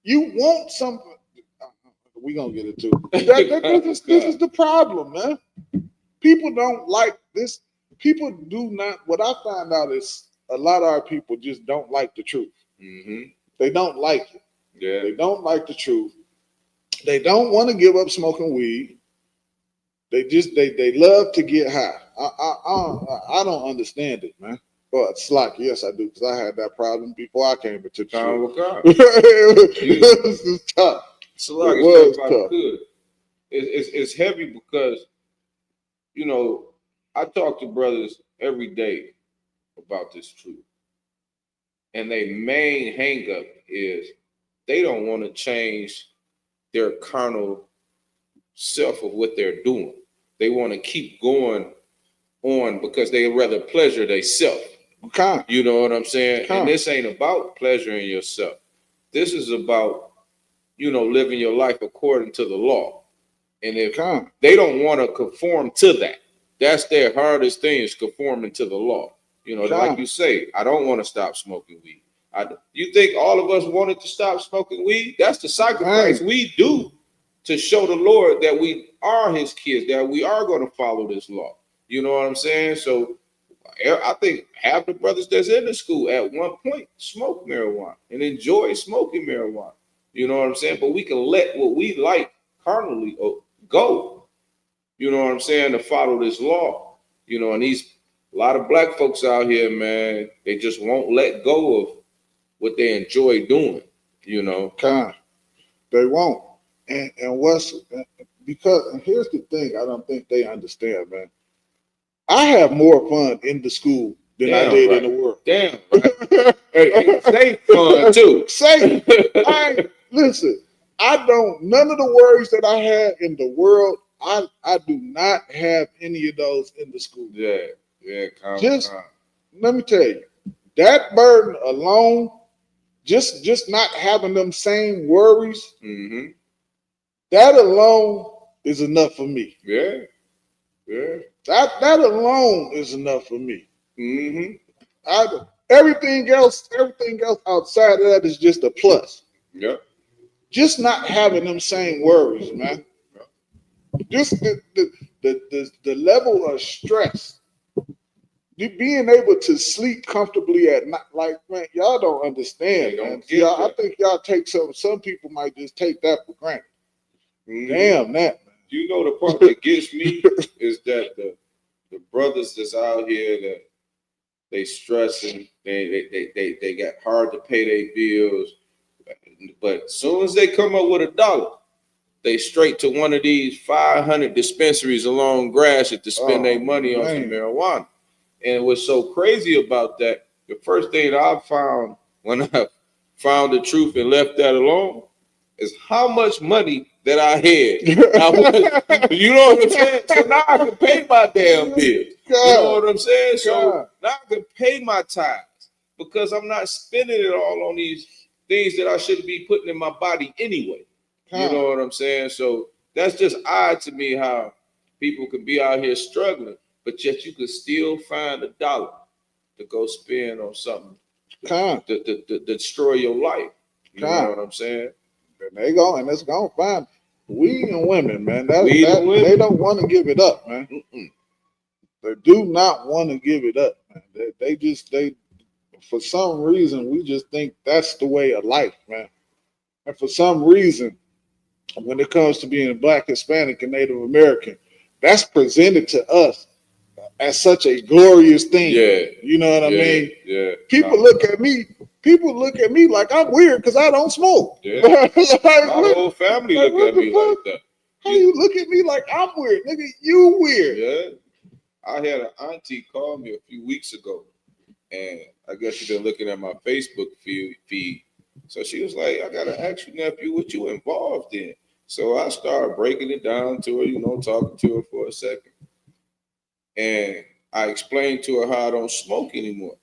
You want something. We're going to get into it. This is the problem, man. People don't like this. People do not. What I find out is a lot of our people just don't like the truth. Mm-hmm. They don't like it. Yeah. They don't like the truth. They don't want to give up smoking weed. They love to get high. I don't understand it, man. But it's like, yes, I do, because I had that problem before I came into the truth. It was tough. It was tough. Good. It's heavy because, you know, I talk to brothers every day about this truth. And their main hang up is they don't want to change their carnal self of what they're doing. They want to keep going on because they rather pleasure themselves. You know what I'm saying? And this ain't about pleasuring yourself. This is about, living your life according to the law. And if they don't want to conform to that, that's their hardest thing, is conforming to the law. Like you say, I don't want to stop smoking weed. You think all of us wanted to stop smoking weed? That's the sacrifice we do to show the Lord that we are his kids, that we are going to follow this law. You know what I'm saying? So I think half the brothers that's in the school at one point smoke marijuana and enjoy smoking marijuana. You know what I'm saying? But we can let what we like carnally go. You know what I'm saying? To follow this law. And a lot of black folks out here, man, they just won't let go of what they enjoy doing. They won't. And here's the thing, I don't think they understand, man. I have more fun in the school than I did in the world. Damn right. Hey, safe fun too. Safe. Listen, none of the worries that I had in the world, I do not have any of those in the school. Yeah. Let me tell you, that burden alone, just not having them same worries, that alone is enough for me. Yeah. That alone is enough for me. Everything else outside of that is just a plus. Yeah. Just not having them same worries, man. Just the level of stress. Being able to sleep comfortably at night, like, man, y'all don't understand, man. I think y'all take some people might just take that for granted. Damn that, man. The part that gets me is that the brothers that's out here that they stressing, they got hard to pay their bills, but as soon as they come up with $1, they straight to one of these 500 dispensaries along Gratiot to spend their money on some marijuana. And what's so crazy about that, the first thing that I found when I found the truth and left that alone is how much money that I had. You know what I'm saying? So now I can pay my damn bills. You know what I'm saying? So now I can pay my tithes because I'm not spending it all on these things that I shouldn't be putting in my body anyway. You know what I'm saying? So that's just odd to me how people can be out here struggling, but yet you can still find $1 to go spend on something to destroy your life. You know what I'm saying? And they go, and it's gonna find weed and women, man. They don't want to give it up, man. They do not want to give it up, man. They for some reason we just think that's the way of life, man. And for some reason, when it comes to being Black, Hispanic, and Native American, that's presented to us as such a glorious thing. Yeah. You know what I mean? Yeah. People look at me like I'm weird because I don't smoke. Yeah. My whole family look at me like that. How you look at me like I'm weird? Nigga, you weird. Yeah. I had an auntie call me a few weeks ago, and I guess she's been looking at my Facebook feed. So she was like, I gotta ask you, nephew, what you involved in? So I started breaking it down to her, talking to her for a second. And I explained to her how I don't smoke anymore.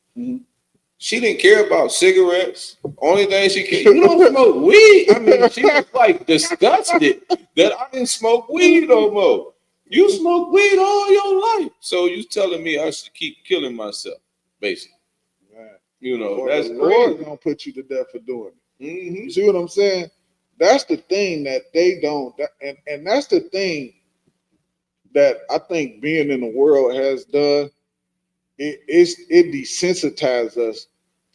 She didn't care about cigarettes. Only thing she cared, you don't smoke weed. I mean, she was like disgusted that I didn't smoke weed no more. You smoke weed all your life. So you telling me I should keep killing myself, basically. Man. That's the Lord crazy. gonna put you to death for doing it. You see what I'm saying? That's the thing that they don't, and that's the thing that I think being in the world has done. It desensitizes us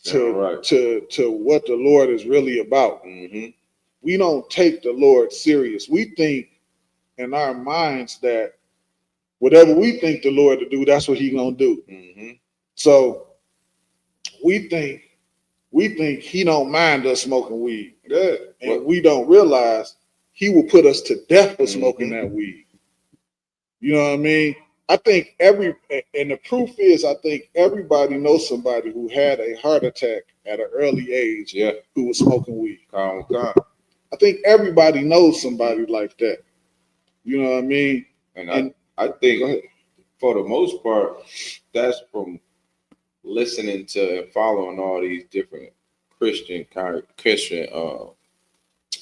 to what the Lord is really about. We don't take the Lord serious. We think in our minds that whatever we think the Lord to do, that's what He gonna do. So we think He don't mind us smoking weed, and we don't realize He will put us to death for smoking that weed. You know what I mean? I think and the proof is, I think everybody knows somebody who had a heart attack at an early age who was smoking weed. I think everybody knows somebody like that. You know what I mean? And I think for the most part, that's from listening to and following all these different Christian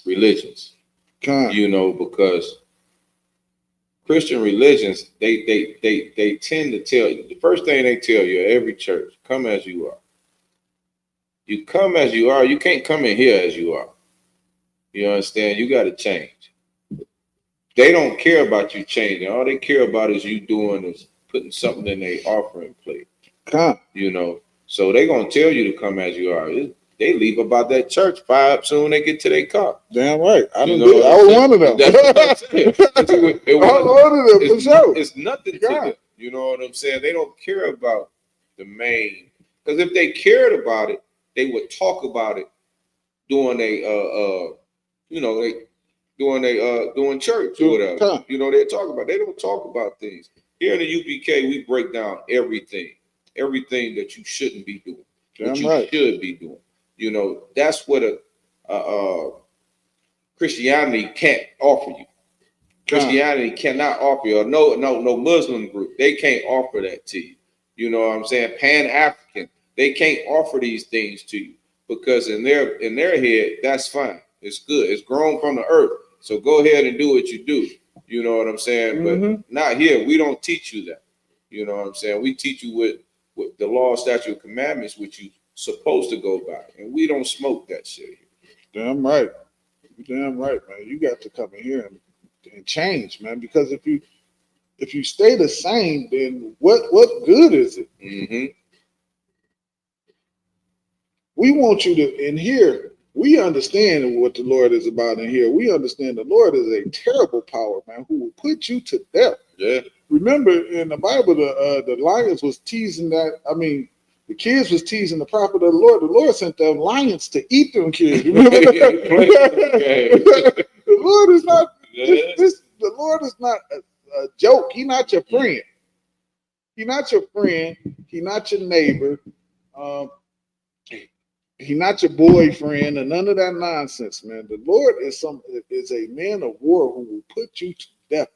religions. You know, because Christian religions, they tend to tell you, the first thing they tell you at every church, come as you are. You come as you are. You can't come in here as you are. You understand? You got to change. They don't care about you changing. All they care about is you doing is putting something in their offering plate. You know, so they're going to tell you to come as you are. They leave about that church soon they get to their car. Damn right. I was one of them. I was one of them for sure. It's nothing to them. You know what I'm saying? They don't care about the main. Because if they cared about it, they would talk about it doing doing church or whatever. You know, they talk about. They don't talk about things. Here in the UPK, we break down everything that you shouldn't be doing, what you should be doing. You know, that's what a Christianity can't offer you. Christianity cannot offer you, or no Muslim group. They can't offer that to you. You know what I'm saying? Pan-African, they can't offer these things to you because in their head, that's fine. It's good. It's grown from the earth. So go ahead and do what you do. You know what I'm saying? But not here. We don't teach you that. You know what I'm saying? We teach you with the law, statute, and commandments, which you supposed to go by, and we don't smoke that shit here. Damn right. Damn right, man. You got to come in here and change, man. Because if you stay the same, then what good is it? We want you to in here. We understand what the Lord is about in here. We understand the Lord is a terrible power, man, who will put you to death. Yeah. Remember in the Bible, the lions was teasing that. I mean, the kids was teasing the prophet of the Lord. The Lord sent them lions to eat them kids. Remember that? The Lord is not. The Lord is not a joke. He's not your friend. He's not your friend. He's not your neighbor. He's not your boyfriend, and none of that nonsense, man. The Lord is a man of war who will put you to death.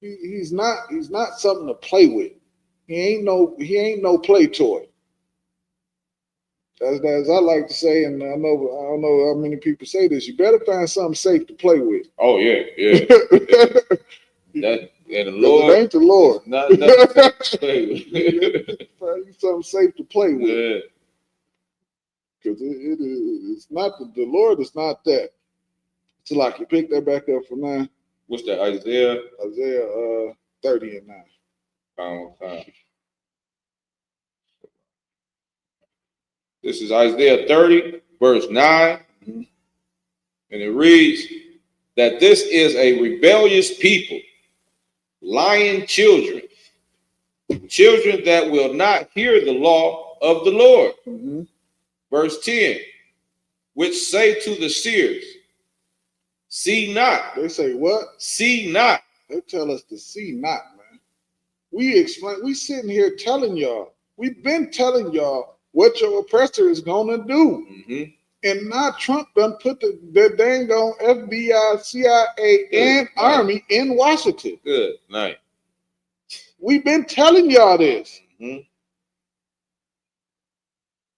He's not something to play with. He ain't no play toy. As I like to say, and I don't know how many people say this. You better find something safe to play with. Oh yeah. That and the Lord, it ain't the Lord. Nothing to play with. Find you something safe to play with. Yeah. Because it's not the Lord is not that. So like you pick that back up for 9. What's that? Isaiah 30 and 9. This is Isaiah 30, verse 9. And it reads that this is a rebellious people, lying children that will not hear the law of the Lord. Verse 10, which say to the seers, see not. They say what? See not. They tell us to see not, man. We sitting here telling y'all. We've been telling y'all what your oppressor is gonna do. And now Trump done put the dang on FBI, CIA, and Army in Washington. Good night. We've been telling y'all this.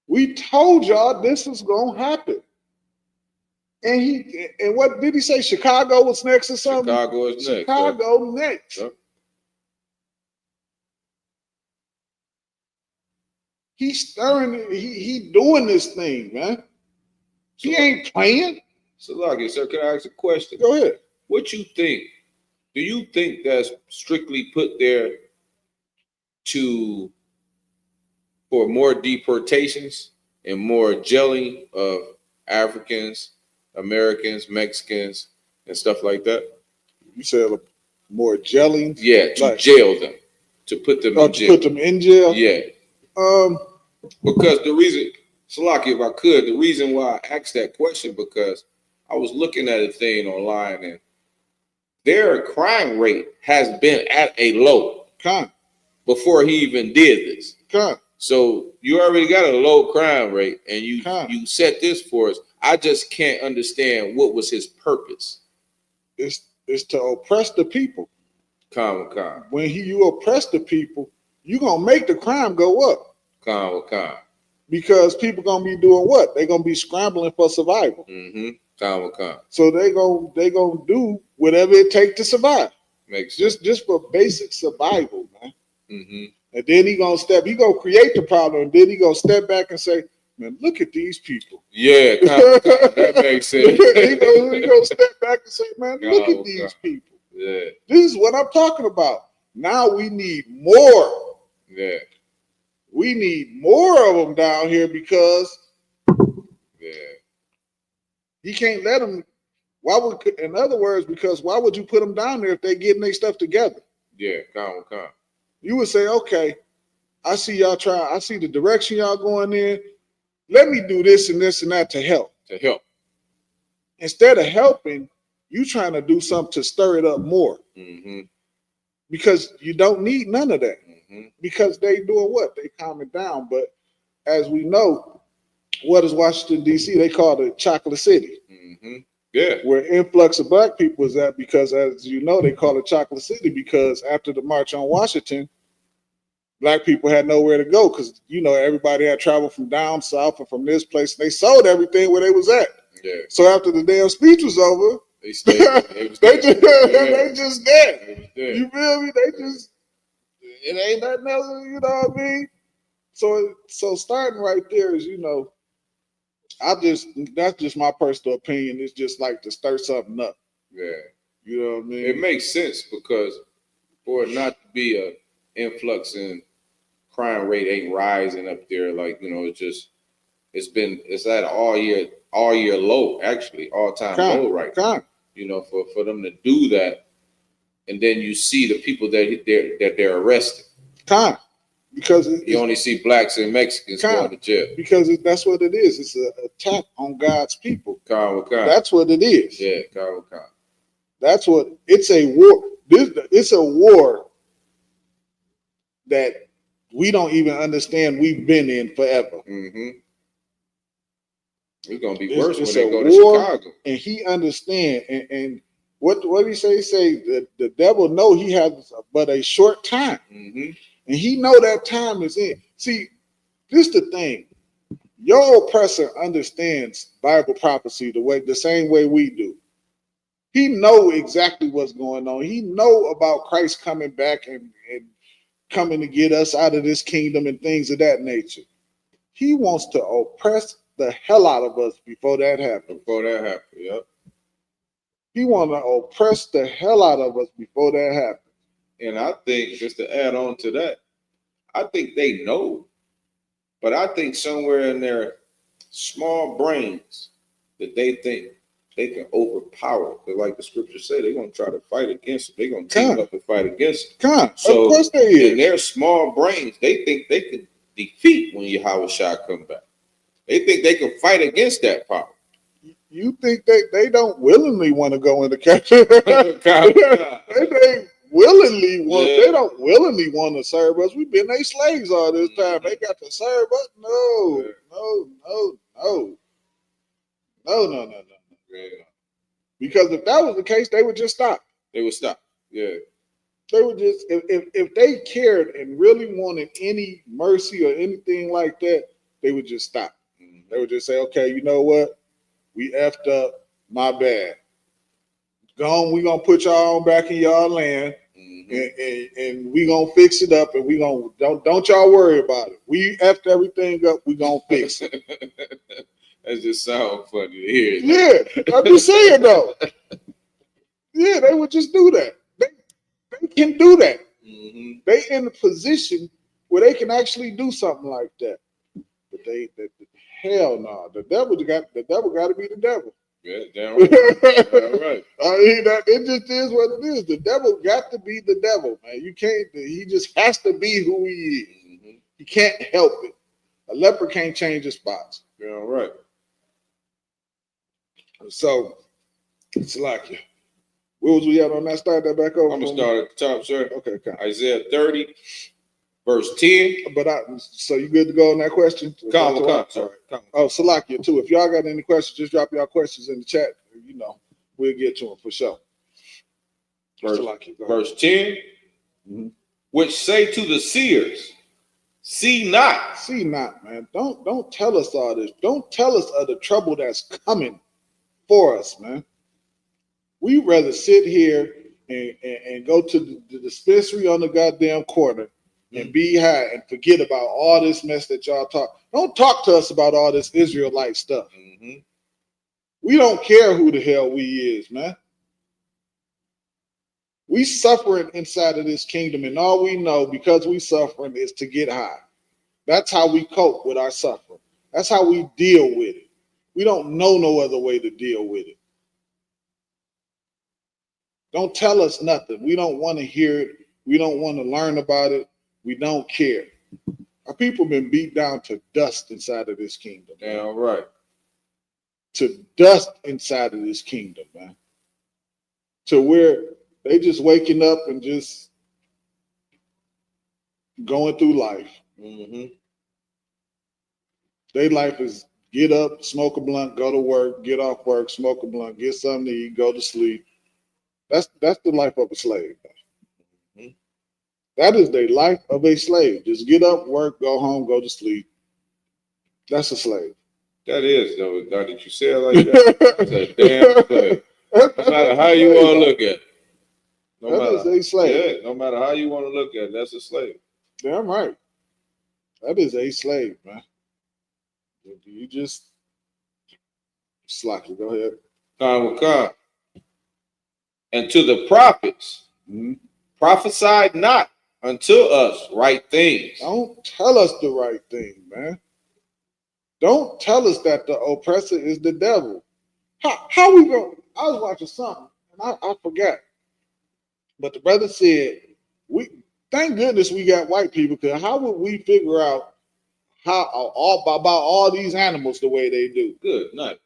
We told y'all this is gonna happen. And what did he say? Chicago was next or something? Chicago is next. Chicago next. Yep. He's stirring it. He doing this thing, man. He ain't playing. So, Lucky, sir, can I ask a question? Go ahead. What you think? Do you think that's strictly put there for more deportations and more jailing of Africans, Americans, Mexicans, and stuff like that? You said more jailing? Yeah, to jail them, to put them in jail. To put them in jail? Yeah. Because the reason, Salaki, if I could, the reason why I asked that question, because I was looking at a thing online and their crime rate has been at a low before he even did this. So you already got a low crime rate and you set this for us. I just can't understand what was his purpose. It's is to oppress the people. Con. When you oppress the people, you're gonna make the crime go up. Con. Because people gonna be doing what? They're gonna be scrambling for survival. Con. So they gonna do whatever it takes to survive. Makes sense. Just for basic survival, man. Mm-hmm. And then he gonna create the problem, and then he gonna step back and say, man, look at these people. Yeah, that makes sense. he gonna step back and say, man, look at these people. Yeah. This is what I'm talking about. Now we need more. Yeah. We need more of them down here because he can't let them. Why would, in other words, because why would you put them down there if they getting their stuff together? Yeah, con. You would say, okay, I see y'all trying. I see the direction y'all going in. Let me do this and this and that to help. Instead of helping, you trying to do something to stir it up more. Because you don't need none of that. Because they doing what? They calming down. But as we know, what is Washington, D.C.? They call it Chocolate City. Yeah. Where influx of black people is at, because as you know, they call it Chocolate City because after the March on Washington, black people had nowhere to go because, you know, everybody had traveled from down south and from this place. They sold everything where they was at. Yeah. So after the damn speech was over, they stayed. They just dead. You feel me? They just, it ain't nothing else, you know what I mean? So starting right there is, you know, that's just my personal opinion. It's just like to stir something up. Yeah. You know what I mean? It makes sense because for it not to be a influx in crime rate ain't rising up there, like, you know, it's at all year low, actually, all time low right now. You know, for them to do that, and then you see the people that they're arresting. Because you only see blacks and Mexicans going to jail. Because that's what it is. It's an attack on God's people. That's what it is. Yeah, that's what it's a war. It's a war that we don't even understand. We've been in forever. It's gonna be worse when they go to Chicago. And he understand. And what did he say? He say the devil know he has but a short time. And he know that time is in. See, this the thing. Your oppressor understands Bible prophecy the same way we do. He know exactly what's going on. He know about Christ coming back and coming to get us out of this kingdom and things of that nature. He wants to oppress the hell out of us before that happens. Yep. He want to oppress the hell out of us before that happens. And I think, just to add on to that, I think they know, but I think somewhere in their small brains that they think they can overpower. Because like the scriptures say, they're going to try to fight against it. They're going to team up and fight against it. So of course they is. In their small brains, they think they can defeat when Yahweh Shah come back. They think they can fight against that power. You think they don't willingly want to go into captivity? They willingly want. Yeah. They don't willingly want to serve us. We've been their slaves all this time. They got to serve us? No. Yeah. Because if that was the case, they would just stop. They would stop. Yeah. They would just if they cared and really wanted any mercy or anything like that, they would just stop. They would just say, okay, you know what? We effed up. My bad. Gone. We gonna put y'all on back in y'all land, and we gonna fix it up, and we gonna don't y'all worry about it. We effed everything up. We gonna fix it. That just sounds funny to hear. Yeah, I'm just saying though. Yeah, they would just do that. They can do that. They in a position where they can actually do something like that. But hell no. The devil got to be the devil. Yeah, damn right. Damn right. I mean, it just is what it is. The devil got to be the devil, man. You can't. He just has to be who he is. He can't help it. A leper can't change his spots. Yeah, right. So it's like, where was we at on that? Start that back over. I'm gonna start at the top, sir. Okay. Isaiah 30, verse 10. So you good to go on that question? Sorry. Oh, Salakia too. If y'all got any questions, just drop y'all questions in the chat. You know, we'll get to them for sure. verse 10, which say to the seers, see not. See not, man. Don't tell us all this. Don't tell us of the trouble that's coming for us, man. We rather sit here and go to the dispensary on the goddamn corner and be high and forget about all this mess that y'all talk. Don't talk to us about all this Israelite stuff. We don't care who the hell we is, man. We suffering inside of this kingdom, and all we know because we suffering is to get high. That's how we cope with our suffering. That's how we deal with it. We don't know no other way to deal with it. Don't tell us nothing. We don't want to hear it. We don't want to learn about it. We don't care. Our people been beat down to dust inside of this kingdom. Damn right. To dust inside of this kingdom, man. To where they just waking up and just going through life. Their life is get up, smoke a blunt, go to work, get off work, smoke a blunt, get something to eat, go to sleep. That's the life of a slave. That is the life of a slave. Just get up, work, go home, go to sleep. That's a slave. That is, though. Now that you say it like that, that's a damn slave. No matter how you want to look at it. That is a slave. Yeah, no matter how you want to look at it, that's a slave. Damn right. That is a slave, man. You just slack it. Go ahead. Come. And to the prophets, prophesied not unto us right things. Don't tell us the right thing, man. Don't tell us that the oppressor is the devil. How we go? I was watching something and I forgot. But the brother said, thank goodness we got white people, because how would we figure out about all these animals the way they do? Good night.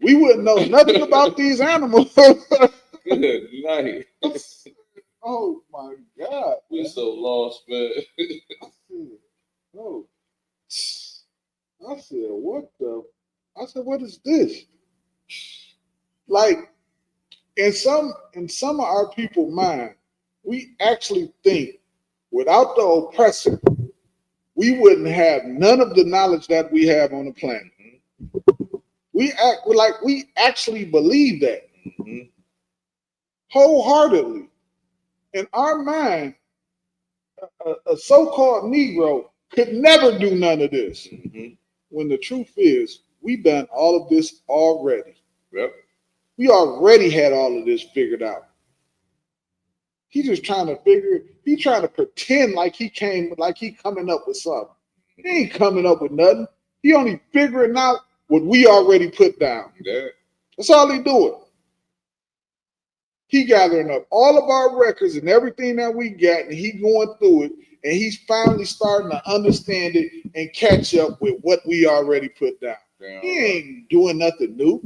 We wouldn't know nothing about these animals. Good night. Oh my God. We're so lost, man. Oh. I said, what is this? Like, in some of our people's mind, we actually think without the oppressor, we wouldn't have none of the knowledge that we have on the planet. We act like we actually believe that wholeheartedly. In our mind, a so-called Negro could never do none of this. When the truth is, we've done all of this already. Yep. We already had all of this figured out. He's just trying to pretend like he coming up with something. He ain't coming up with nothing. He only figuring out what we already put down. Yeah. That's all he doing. He gathering up all of our records and everything that we got, and he going through it, and he's finally starting to understand it and catch up with what we already put down. Damn. He ain't doing nothing new.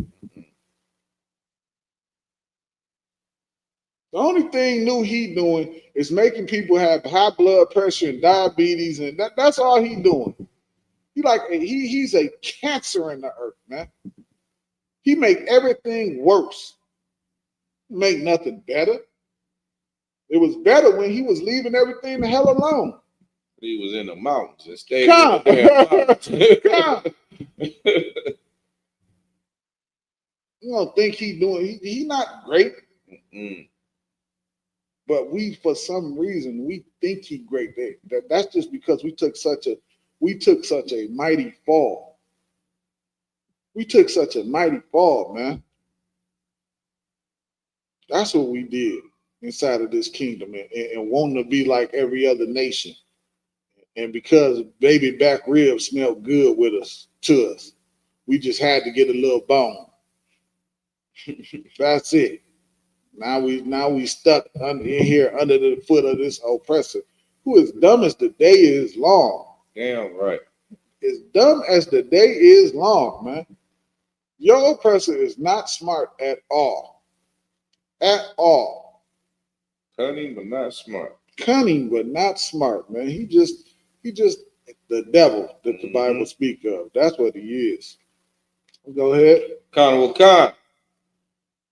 The only thing new he doing is making people have high blood pressure and diabetes, and that's all he doing. He's a cancer in the earth, man. He make everything worse. Make nothing better. It was better when he was leaving everything the hell alone. He was in the mountains and stayed in the damn mountains. You don't think he not great. But for some reason, we think he great. That's just because we took such a mighty fall. We took such a mighty fall, man. That's what we did inside of this kingdom, and wanting to be like every other nation. And because baby back ribs smelled good to us, we just had to get a little bone. That's it. Now we stuck in here under the foot of this oppressor, who is dumb as the day is long. Damn right. As dumb as the day is long, man. Your oppressor is not smart at all. At all. Cunning but not smart. Cunning but not smart, man. He just the devil that the Bible speak of. That's what he is. Go ahead. Khan.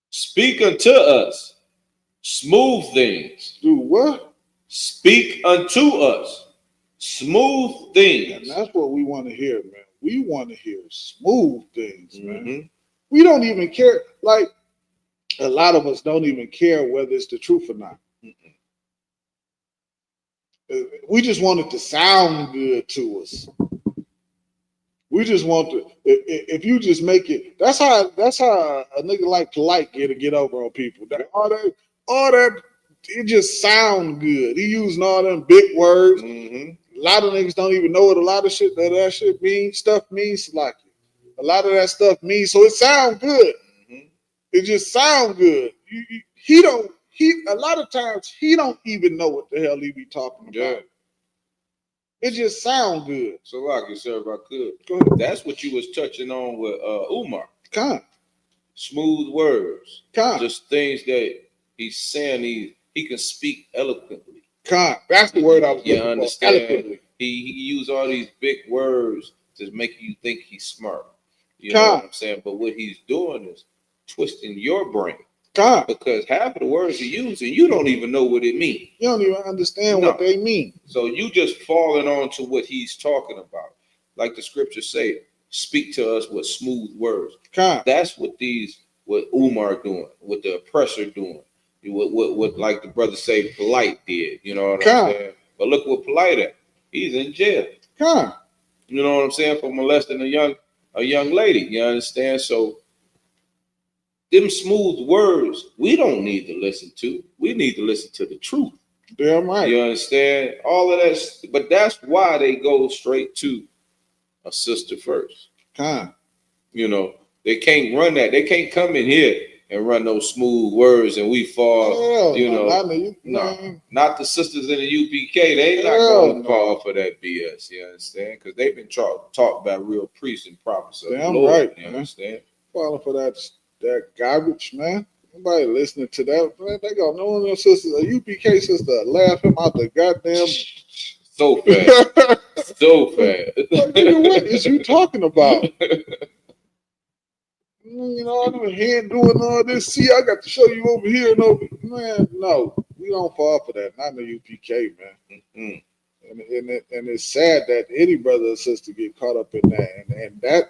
Speak unto us Smooth things. Do what? Speak unto us smooth things. And that's what we want to hear, man. We want to hear smooth things, man. We don't even care. Like, a lot of us don't even care whether it's the truth or not. We just want it to sound good to us. We just want to. If you just make it, that's how a nigga like Polite get over on people. All that, it just sound good. He using all them big words. A lot of niggas don't even know what a lot of shit that shit means. Stuff means like it. A lot of that stuff means, so it sound good. It just sound good. A lot of times he don't even know what the hell he be talking about. Yeah. It just sound good. So like you said, if I could, Go ahead. that's what you was touching on with Umar. Come. Smooth words. Come. Just things that he's saying he can speak eloquently. Come. That's the word I was looking You for. understand? Eloquently. He used all these big words to make you think he's smart. You know what I'm saying? But what he's doing is twisting your brain. God. Because half of the words he using, you don't even know what it means. You don't even understand what they mean. So you just falling on to what he's talking about. Like the scriptures say, speak to us with smooth words. God. That's what Umar doing, what the oppressor doing, what like the brother say Polite did. You know what I'm saying? But look what Polite at. He's in jail. God. You know what I'm saying? For molesting a young lady. You understand? So them smooth words, we don't need to listen to. We need to listen to the truth. Damn right. You understand? All of that, but that's why they go straight to a sister first. You know, they can't run that. They can't come in here and run those smooth words and we fall. Not the sisters in the UPK. They not going to fall for that BS. You understand? Because they've been taught by real priests and prophets of the Lord. Right, you understand? Falling for that garbage, man. Nobody listening to that. Man, they got no one of them sisters, a UPK sister, laugh him out the goddamn. So fast. So fast. What is you talking about? You know, I'm here doing all this. See, I got to show you over here and over. Man, no, we don't fall for that. Not in the UPK, man. And it's sad that any brother or sister get caught up in that.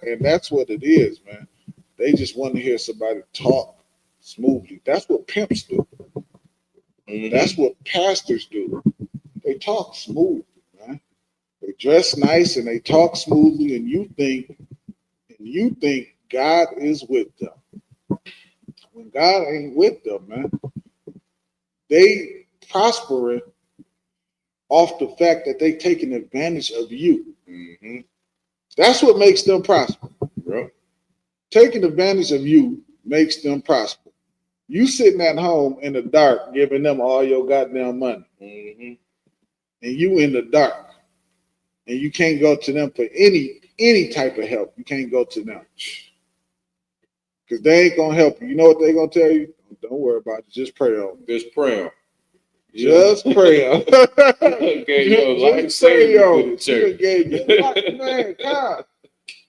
And that's what it is, man. They just want to hear somebody talk smoothly. That's what pimps do. That's what pastors do. They talk smoothly, man. They dress nice and they talk smoothly, and you think God is with them. When God ain't with them, man, they prospering off the fact that they taking advantage of you. That's what makes them prosper. Taking advantage of you makes them prosper. You sitting at home in the dark, giving them all your goddamn money, and you in the dark, and you can't go to them for any type of help. You can't go to them because they ain't gonna help you. You know what they gonna tell you? Don't worry about it. Just pray on. Just pray on. Just pray on. Okay, just pray on. Man, God.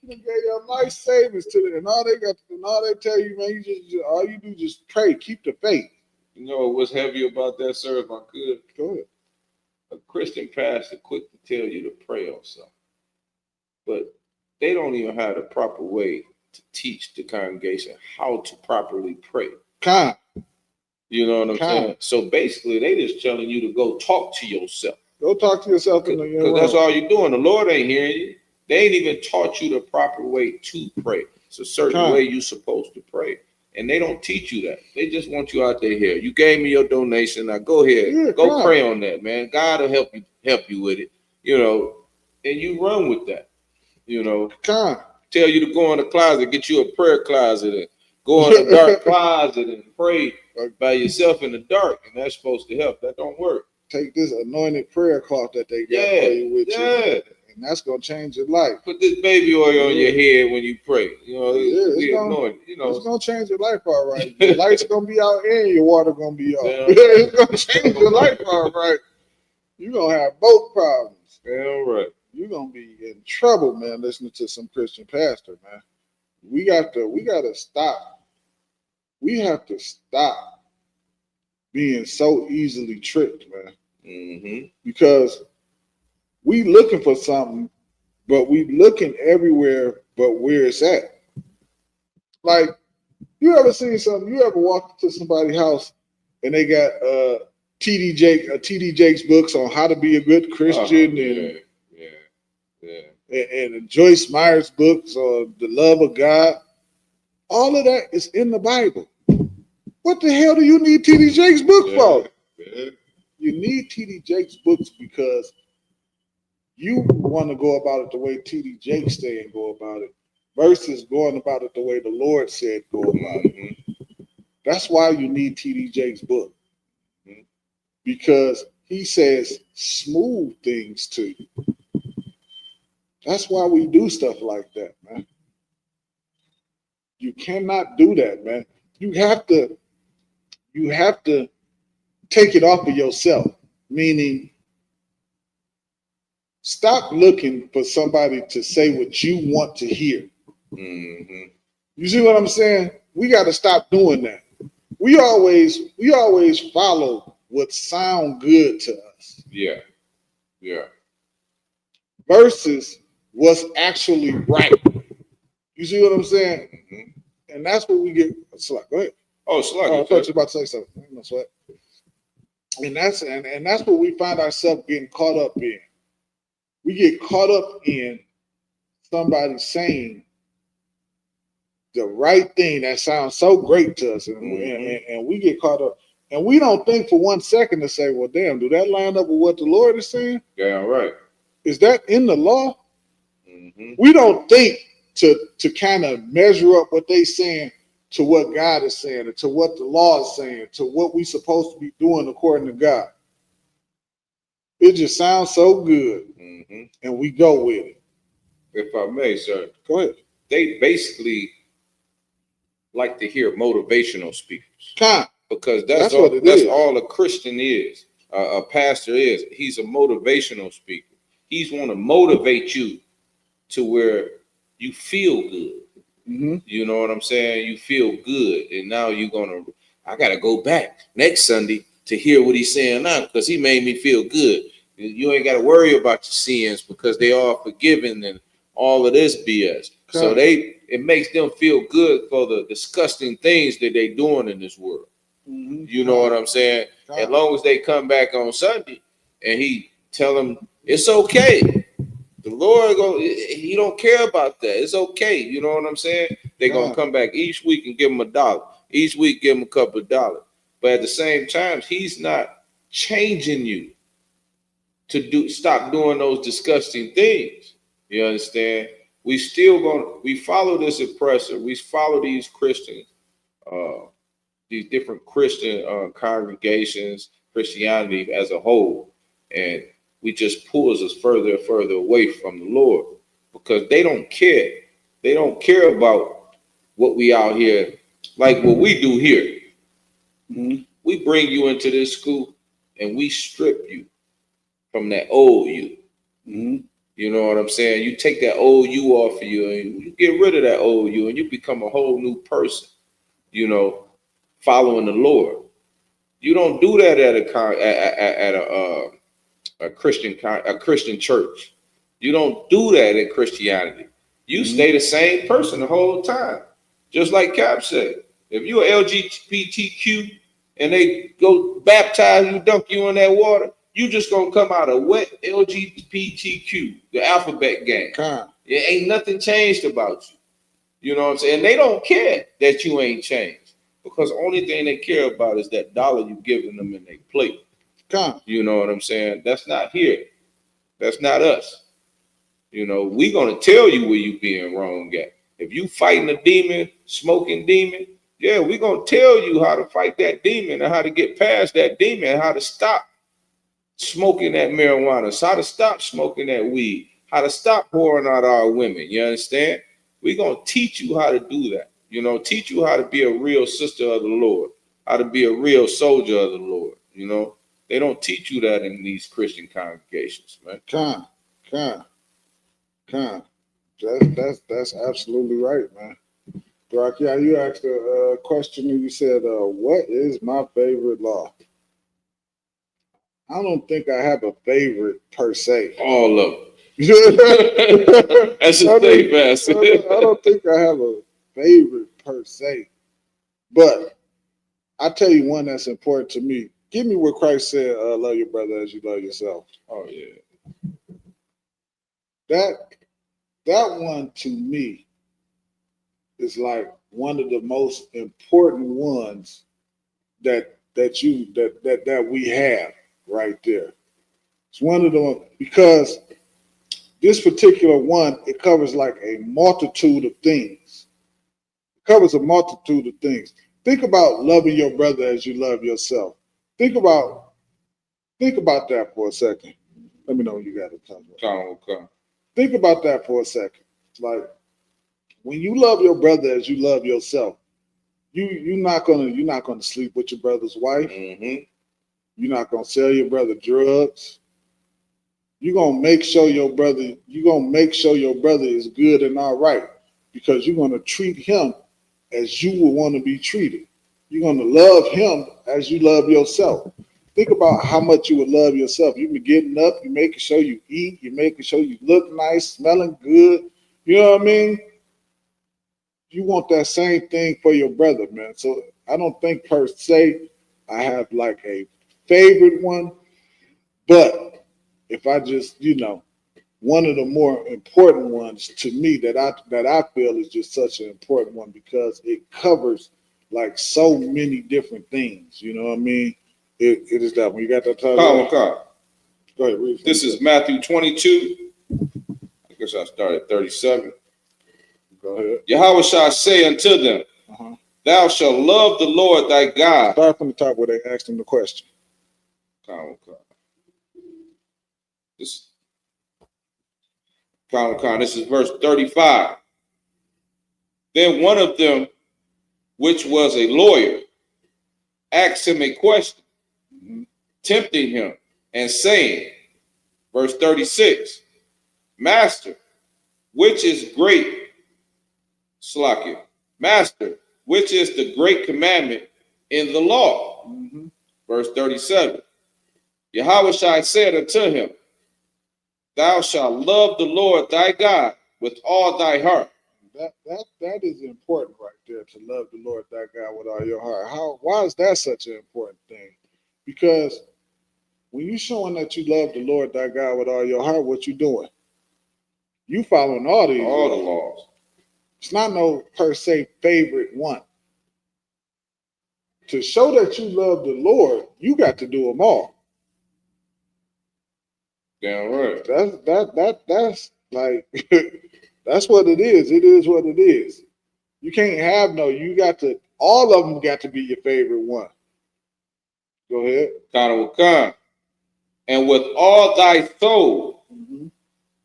They gave your life savings to them, and all they tell you, man, all you do is just pray, keep the faith. You know what's heavy about that, sir? If I could, go ahead. A Christian pastor quick to tell you to pray on something, but they don't even have the proper way to teach the congregation how to properly pray. You know what I'm saying? So basically, they just telling you to go talk to yourself. Go talk to yourself, because that's all you're doing. The Lord ain't hearing you. They ain't even taught you the proper way to pray. It's a certain way you're supposed to pray. And they don't teach you that. They just want you out there here. You gave me your donation. Now go ahead. Go pray on that, man. God will help you with it. You know, and you run with that. You know. Tell you to go in the closet, get you a prayer closet, and go in a dark closet and pray by yourself in the dark. And that's supposed to help. That don't work. Take this anointed prayer cloth that they got for you with you. And that's gonna change your life. Put this baby oil on your head when you pray. You know, it's gonna change your life, all right. The light's gonna be out and your water gonna be off. It's gonna change your life, all right. You're gonna have both problems. All right. You're gonna be in trouble, man, listening to some Christian pastor, man. We gotta stop. We have to stop being so easily tricked, man. Because we looking for something, but we looking everywhere but where it's at. Like, you ever seen something? You ever walked into somebody's house and they got TD Jakes books on how to be a good Christian and Joyce Meyer's books on the love of God? All of that is in the Bible. What the hell do you need TD Jakes book for? You need TD Jakes books because you want to go about it the way TD Jakes say and go about it, versus going about it the way the Lord said go about it. That's why you need TD Jakes' book. Because he says smooth things to you. That's why we do stuff like that, man. You cannot do that, man. You have to take it off of yourself. Meaning, stop looking for somebody to say what you want to hear. You see what I'm saying? We got to stop doing that. We always follow what sound good to us. Yeah. Versus what's actually right. You see what I'm saying? And that's what we get. Slack, go ahead. Oh, Slack. I thought you were about to say something. No sweat. And that's what we find ourselves getting caught up in. We get caught up in somebody saying the right thing that sounds so great to us, and we get caught up, and we don't think for 1 second to say, well, damn, do that line up with what the Lord is saying? Yeah, right. Is that in the law? We don't think to kind of measure up what they saying to what God is saying, or to what the law is saying, to what we supposed to be doing according to God. It just sounds so good, and we go with it. If I may, sir. Go ahead. They basically like to hear motivational speakers. Because that's all a Christian is. A pastor is. He's a motivational speaker. He's want to motivate you to where you feel good. You know what I'm saying? You feel good. And now I got to go back next Sunday to hear what he's saying now because he made me feel good. You ain't got to worry about your sins because they are forgiven and all of this BS. So it makes them feel good for the disgusting things that they doing in this world. You know what I'm saying? As long as they come back on Sunday and he tell them it's okay. The Lord he don't care about that. It's okay. You know what I'm saying? They're gonna come back each week and give him $1. Each week give him a couple of dollars. But at the same time, he's not changing you to stop doing those disgusting things. You understand? We follow this oppressor. We follow these Christians, these different Christian congregations, Christianity as a whole, and we just pulls us further and further away from the Lord because they don't care. They don't care about what we out here, like what we do here. We bring you into this school and we strip you from that old you. You know what I'm saying? You take that old you off of you and you get rid of that old you and you become a whole new person, you know, following the Lord. You don't do that at a Christian church. You don't do that in Christianity. You stay the same person the whole time. Just like Cap said, if you're LGBTQ and they go baptize you, dunk you in that water, you just gonna come out a wet LGBTQ, the alphabet gang. It ain't nothing changed about you. You know what I'm saying? They don't care that you ain't changed because the only thing they care about is that dollar you giving them in their plate. You know what I'm saying? That's not here. That's not us. You know, we gonna tell you where you being wrong at. If you fighting a demon, smoking demon, yeah, we gonna tell you how to fight that demon and how to get past that demon and how to stop smoking that marijuana, so how to stop smoking that weed, how to stop pouring out our women. You understand? We're going to teach you how to do that. You know, teach you how to be a real sister of the Lord, how to be a real soldier of the Lord. You know, they don't teach you that in these Christian congregations, man. That's absolutely right, man. Rocky, you asked a question and you said, what is my favorite law? I don't think I have a favorite per se. All of them. That's a I safe answer. don't think I have a favorite per se. But I tell you one that's important to me. Give me what Christ said, love your brother as you love yourself. Oh yeah. That one to me is like one of the most important ones that we have right there. It's one of the ones because this particular one, it covers like a multitude of things. It covers a multitude of things. Think about loving your brother as you love yourself. Think about that for a second. Let me know when you got it. Okay. Think about that for a second. It's like when you love your brother as you love yourself, you're not gonna sleep with your brother's wife. Mm-hmm. You're not gonna sell your brother drugs. You're gonna make sure your brother is good and all right because you're gonna treat him as you would want to be treated. You're gonna love him as you love yourself. Think about how much you would love yourself. You be getting up, you making sure you eat, you making sure you look nice, smelling good. You know what I mean? You want that same thing for your brother, man. So I don't think per se I have like a favorite one, but if I just, one of the more important ones to me that I feel is just such an important one because it covers like so many different things. You know what I mean? It is that one. You got that title? Go ahead, read. This is Matthew 22. I guess I started at 37. Go ahead. Yahweh shall say unto them, Thou shalt love the Lord thy God. Start from the top where they asked him the question. This is verse 35. Then one of them, which was a lawyer, asked him a question, tempting him and saying, verse 36, Master, which is great? Slakia. Master, which is the great commandment in the law? Verse 37. Yahweh shall said unto him, Thou shalt love the Lord thy God with all thy heart. That is important right there, to love the Lord thy God with all your heart. Why is that such an important thing? Because when you're showing that you love the Lord thy God with all your heart, what you doing? You following all the laws. It's not no per se favorite one. To show that you love the Lord, you got to do them all. Damn right. That's like that's what it is. It is what it is. You can't have all of them got to be your favorite one. Go ahead. And with all thy soul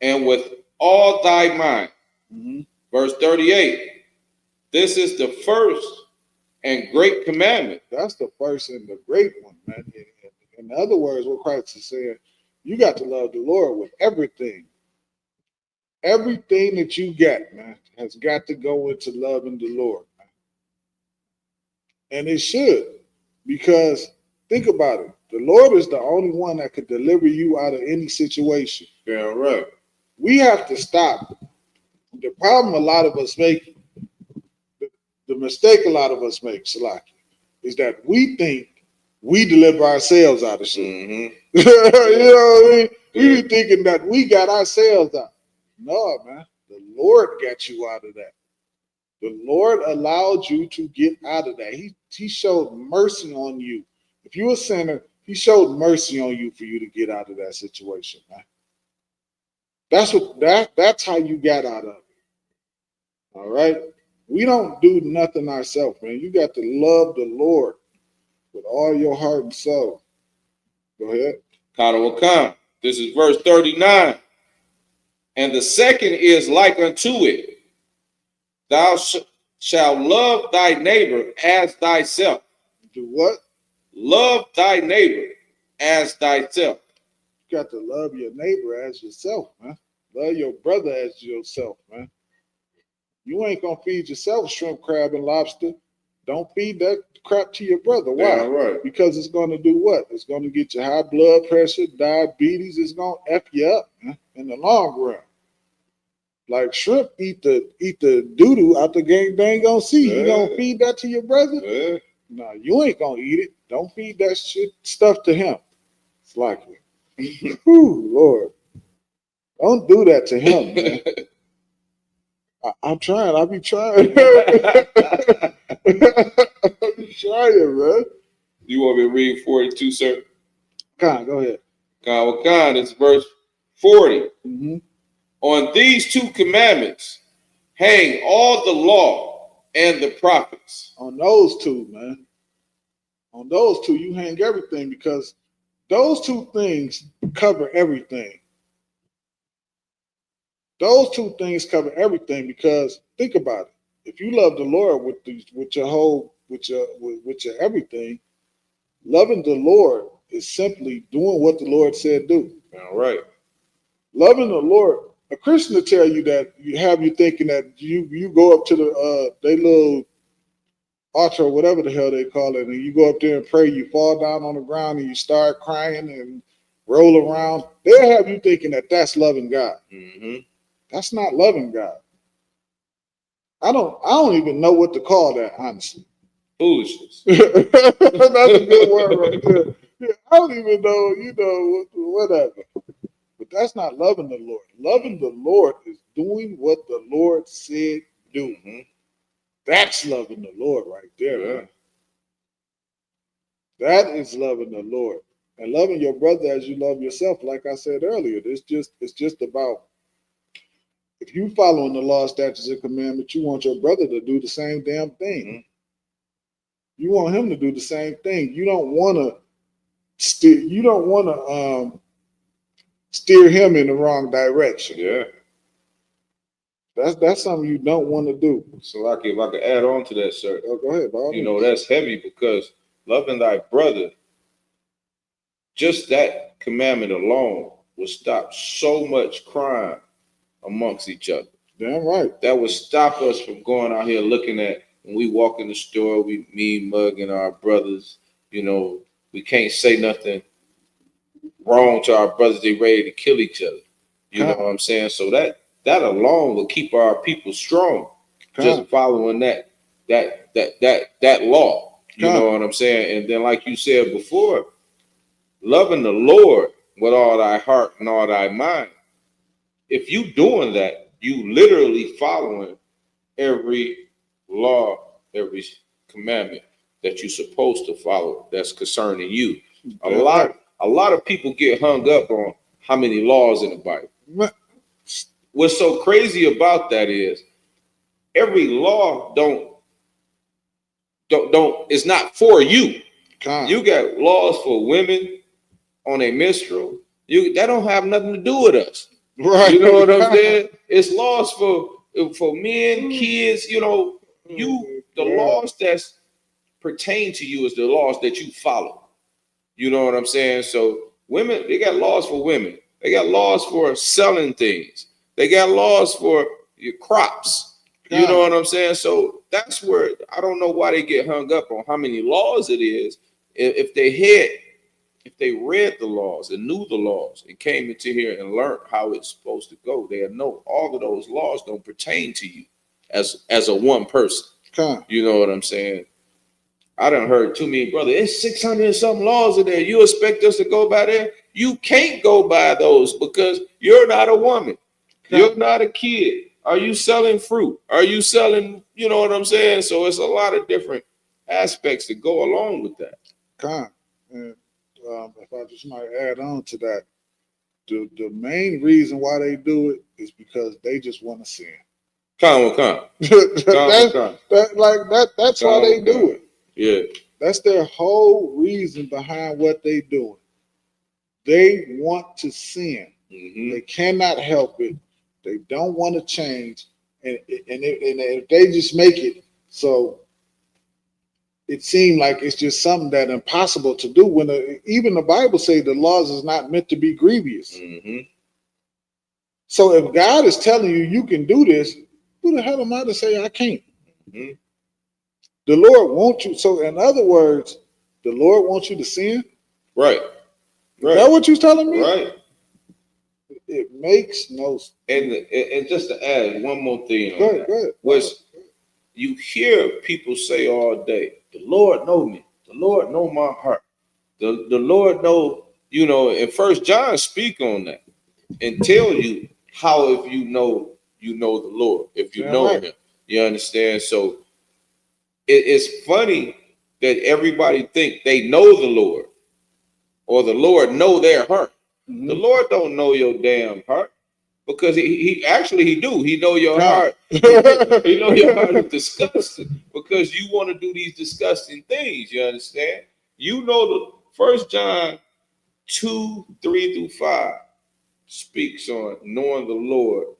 and with all thy mind. Verse 38. This is the first and great commandment. That's the first and the great one, man. In other words, what Christ is saying, you got to love the Lord with everything. Everything that you got, man, has got to go into loving the Lord. Man. And it should, because think about it. The Lord is the only one that could deliver you out of any situation. Damn right. We have to stop. The problem a lot of us make, the mistake a lot of us make, Salaki, is that we think we deliver ourselves out of shit. You know what I mean? We be thinking that we got ourselves out. No, man. The Lord got you out of that. The Lord allowed you to get out of that. He showed mercy on you. If you're a sinner, he showed mercy on you for you to get out of that situation, man. That's how you got out of it. All right? We don't do nothing ourselves, man. You got to love the Lord with all your heart and soul. Go ahead. This is verse 39. And the second is like unto it. Thou shalt love thy neighbor as thyself. Do what? Love thy neighbor as thyself. You got to love your neighbor as yourself, man. Love your brother as yourself, man. You ain't gonna feed yourself shrimp, crab, and lobster. Don't feed that crap to your brother. Why? Yeah, right. Because it's gonna do what? It's gonna get you high blood pressure, diabetes. It's gonna F you up, man, in the long run. Like shrimp eat the doo doo out the game. They ain't gonna see. You gonna feed that to your brother? Yeah. No, you ain't gonna eat it. Don't feed that shit stuff to him. It's like, whew, Lord, don't do that to him, man. I'm trying. I be trying. I be trying, man. You want me to read 42, sir? Con, go ahead. Con, it's verse 40. Mm-hmm. On these two commandments hang all the law and the prophets. On those two, man. On those two, you hang everything because those two things cover everything. Those two things cover everything because think about it. If you love the Lord with your everything, loving the Lord is simply doing what the Lord said do. All right. Loving the Lord, a Christian will tell you that you thinking that you go up to the they little altar or whatever the hell they call it, and you go up there and pray, you fall down on the ground and you start crying and roll around. They'll have you thinking that that's loving God. Mm-hmm. That's not loving God. I don't even know what to call that, honestly. Foolishness. That's a good word right there. Yeah, I don't even know, whatever. But that's not loving the Lord. Loving the Lord is doing what the Lord said do. Mm-hmm. That's loving the Lord right there, man. That is loving the Lord. And loving your brother as you love yourself, like I said earlier, it's just about if you following the law, statutes, and commandments, you want your brother to do the same damn thing. Mm-hmm. You want him to do the same thing. You don't want to steer. You don't want to steer him in the wrong direction. Yeah. That's something you don't want to do. So, like, if I could add on to that, sir. Oh, go ahead, Bob. You know, that's heavy because loving thy brother, just that commandment alone will stop so much crime amongst each other. Damn right. That would stop us from going out here looking at when we walk in the store, we mean mugging our brothers. You know, we can't say nothing wrong to our brothers. They ready to kill each other. You know what I'm saying? So that alone will keep our people strong. Just following that law. You know what I'm saying? And then, like you said before, loving the Lord with all thy heart and all thy mind. If you doing that, you literally following every law, every commandment that you're supposed to follow that's concerning you. A lot of people get hung up on how many laws in the Bible. What's so crazy about that is every law don't it's not for you. You got laws for women on a menstrual. That don't have nothing to do with us. Right. You know what I'm saying? It's laws for men, kids, you know, the laws that's pertain to you is the laws that you follow. You know what I'm saying? So women, they got laws for women. They got laws for selling things. They got laws for your crops. You know what I'm saying? So that's where I don't know why they get hung up on how many laws it is. If they read the laws and knew the laws and came into here and learned how it's supposed to go, they'll know all of those laws don't pertain to you as a one person. You know what I'm saying? I done heard too many, brother, it's 600 and something laws in there. You expect us to go by there? You can't go by those because you're not a woman. You're not a kid. Are you selling fruit? Are you selling, you know what I'm saying? So it's a lot of different aspects that go along with that. And if I just might add on to that, the main reason why they do it is because they just want to sin. That's why they do it. Yeah. That's their whole reason behind what they doing. They want to sin. Mm-hmm. They cannot help it. They don't want to change. And if they just make it so it seemed like it's just something that impossible to do when even the Bible say the laws is not meant to be grievous. Mm-hmm. So if God is telling you you can do this, Who the hell am I to say I can't? Mm-hmm. The Lord wants you. So, in other words, the Lord wants you to sin. Right. Is that what you're telling me? Right. It makes no sense. And just to add one more thing, Go ahead. was you hear people say all day, "The Lord know me. The Lord know my heart. The Lord know." You know, and First John speak on that and tell you how if you know the Lord, if you know Him. You understand? So it's funny that everybody think they know the Lord or the Lord know their heart. Mm-hmm. The Lord don't know your damn heart because he do. He know your heart. He know your heart is disgusting because you want to do these disgusting things. You understand? You know the First John 2:3-5 speaks on knowing the Lord.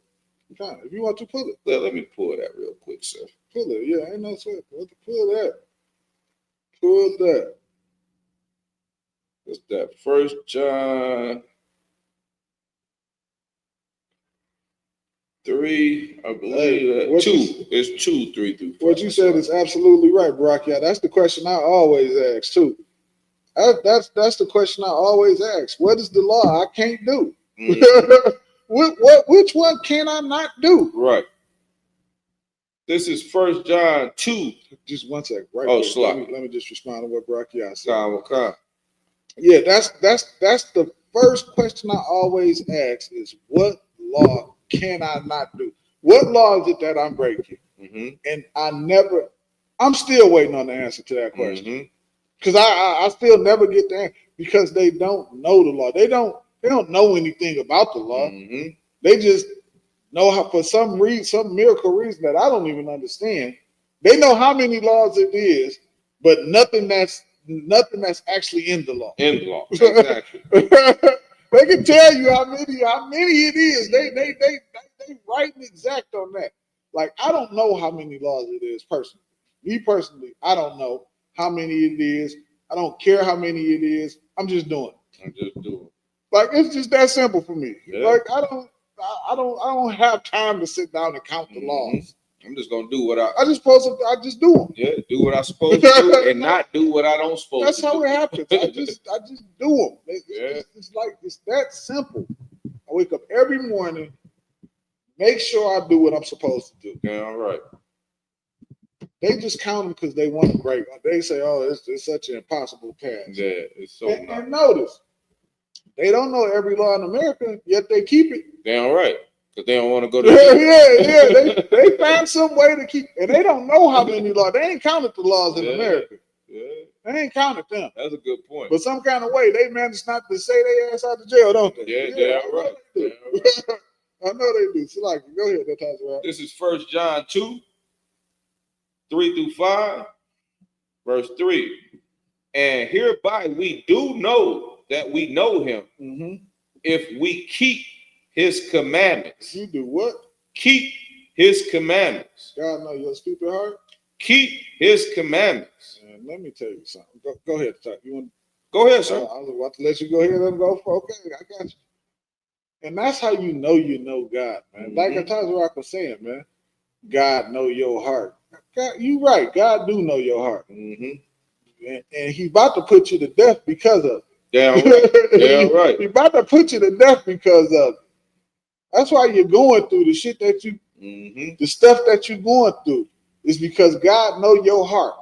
If you want to pull it. Let me pull that real quick, sir. Pull it. Yeah, ain't no sweat. Pull that. Pull that. What's that? First John 3, I believe. 2. It's 2:3-5. What you said is absolutely right, Brock. Yeah, that's the question I always ask too. That's the question I always ask. What is the law I can't do? Mm-hmm. Which one can I not do? Right. This is First John 2. Just one second. Right. Oh, let me just respond to what Brock said. Okay. Yeah, that's the first question I always ask is what law can I not do? What law is it that I'm breaking? Mm-hmm. And I'm still waiting on the answer to that question. Because I still never get the answer because they don't know the law. They don't know anything about the law. Mm-hmm. They just know how, for some miracle reason that I don't even understand. They know how many laws it is, but nothing that's actually in the law. In the law, exactly. They can tell you how many it is. They writing exact on that. Like, I don't know how many laws it is personally. Me personally, I don't know how many it is. I don't care how many it is. I'm just doing it. Like, it's just that simple for me. Yeah. Like, I don't have time to sit down and count the laws. I'm just gonna do what I just do them. Yeah, do what I'm supposed to do and not do what I don't supposed That's to do. how it happens. I just do them. It's that simple. I wake up every morning, make sure I do what I'm supposed to do. Yeah, all right. They just count them because they want to break. They say, "Oh, it's such an impossible task." Yeah, it's so. And notice, they don't know every law in America, yet they keep it. Damn right, because they don't want to go to. Yeah. They find some way to keep, and they don't know how many laws. They ain't counted the laws in America. Yeah. They ain't counted them. That's a good point. But some kind of way, they manage not to say they ass out of jail, don't they? Yeah, right. I know they do. So, like, go ahead. That talks about. This is First John 2:3-5, verse 3. And hereby we do know that we know Him, if we keep His commandments. You do what? Keep His commandments. God know your stupid heart. Keep His commandments. And let me tell you something. Go ahead, Chuck. You want? Go ahead, sir. I was about to let you go ahead and go for. Okay, I got you. And that's how you know God, man. Like Rock was saying, man. God know your heart. God, you right. God do know your heart. And He about to put you to death because of it. Damn right. Damn right. He about to put you to death because of it. That's why you're going through the shit that you, the stuff that you're going through is because God know your heart.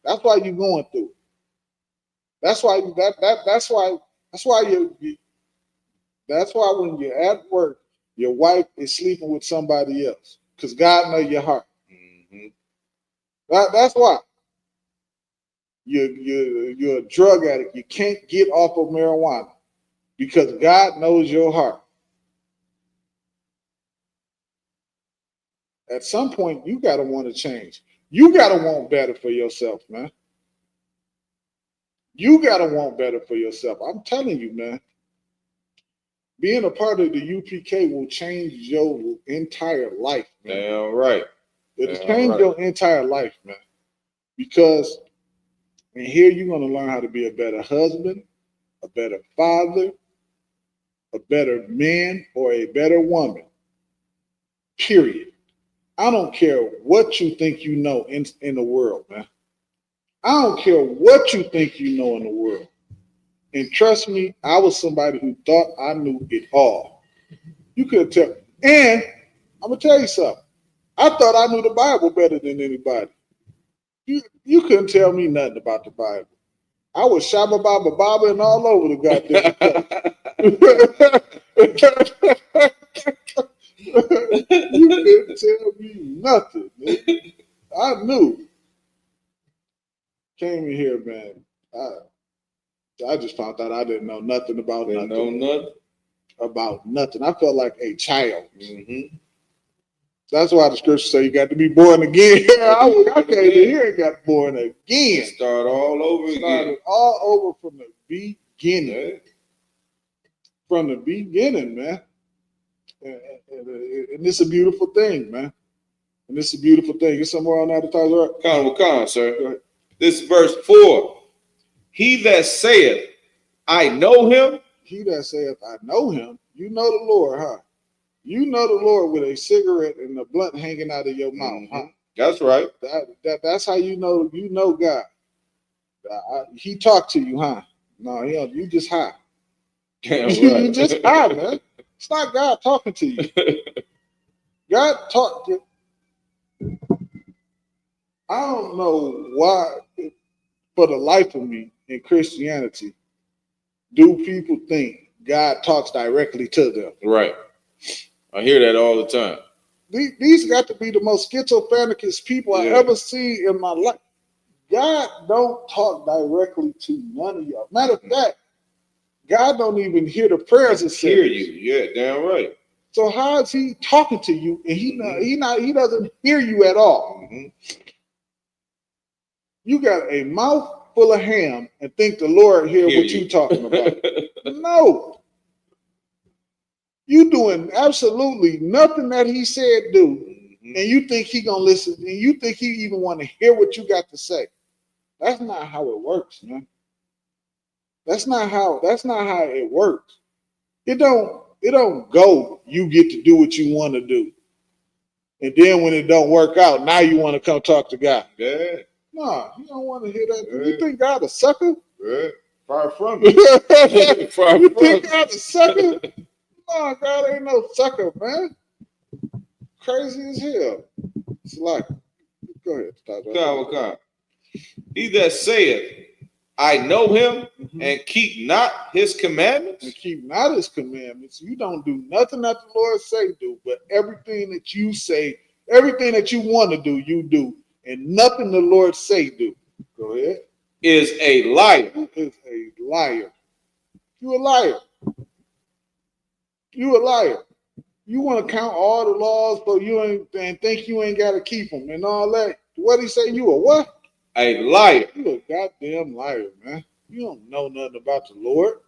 That's why you're going through. That's why when you're at work, your wife is sleeping with somebody else because God know your heart. That's why you're a drug addict. You can't get off of marijuana because God knows your heart. At some point, you gotta want to change. You gotta want better for yourself, man. You gotta want better for yourself. I'm telling you, man. Being a part of the UPK will change your entire life, man. Damn right. It'll change your entire life, man. Because in here you're gonna learn how to be a better husband, a better father, a better man, or a better woman. Period. I don't care what you think you know in the world, man. I don't care what you think you know in the world. And trust me, I was somebody who thought I knew it all. You couldn't tell. And I'm going to tell you something. I thought I knew the Bible better than anybody. You couldn't tell me nothing about the Bible. I was shabba baba baba and all over the goddamn You couldn't tell me nothing, man. I knew. Came in here, man. I just found out I didn't know nothing about nothing. About nothing. I felt like a child. Mm-hmm. That's why the scriptures say you got to be born again. I came in here and got born again. Start all over again. Started all over from the beginning. From the beginning, man. And it's a beautiful thing, man. And it's a beautiful thing. Get somewhere on that to talk about? Come on, sir. This is verse 4. He that saith, I know him. He that saith, I know him. You know the Lord, huh? You know the Lord with a cigarette and a blunt hanging out of your mouth, huh? That's right. That's how you know God. He talked to you, huh? No, you just high. Damn right. You just high, man. It's not God talking to you. God talked to you. I don't know why, for the life of me, in Christianity, do people think God talks directly to them? Right. I hear that all the time. These got to be the most schizophrenic people I ever see in my life. God don't talk directly to none of y'all. Matter of fact, God don't even hear the prayers of sinners. Hear you, yeah, damn right. So how is he talking to you and he doesn't hear you at all? Mm-hmm. You got a mouth full of ham and think the Lord hear what you talking about. No. You doing absolutely nothing that he said do, and you think he gonna listen, and you think he even want to hear what you got to say. That's not how it works, man. That's not how it works. It don't go, you get to do what you want to do. And then when it don't work out, now you want to come talk to God. Yeah. No, you don't want to hear that. Yeah. You think God a sucker? Yeah. Far from it. You think God a sucker? No, God ain't no sucker, man. Crazy as hell. It's like, go ahead. Come. He that saith, I know him, and keep not his commandments. And keep not his commandments. You don't do nothing that the Lord say do, but everything that you say, everything that you want to do, you do. And nothing the Lord say do. Go ahead. Is a liar. Is a liar. You a liar. You a liar. You want to count all the laws, but you ain't and think you ain't got to keep them and all that. What he say? You a what? A liar. You a goddamn liar, man. You don't know nothing about the Lord.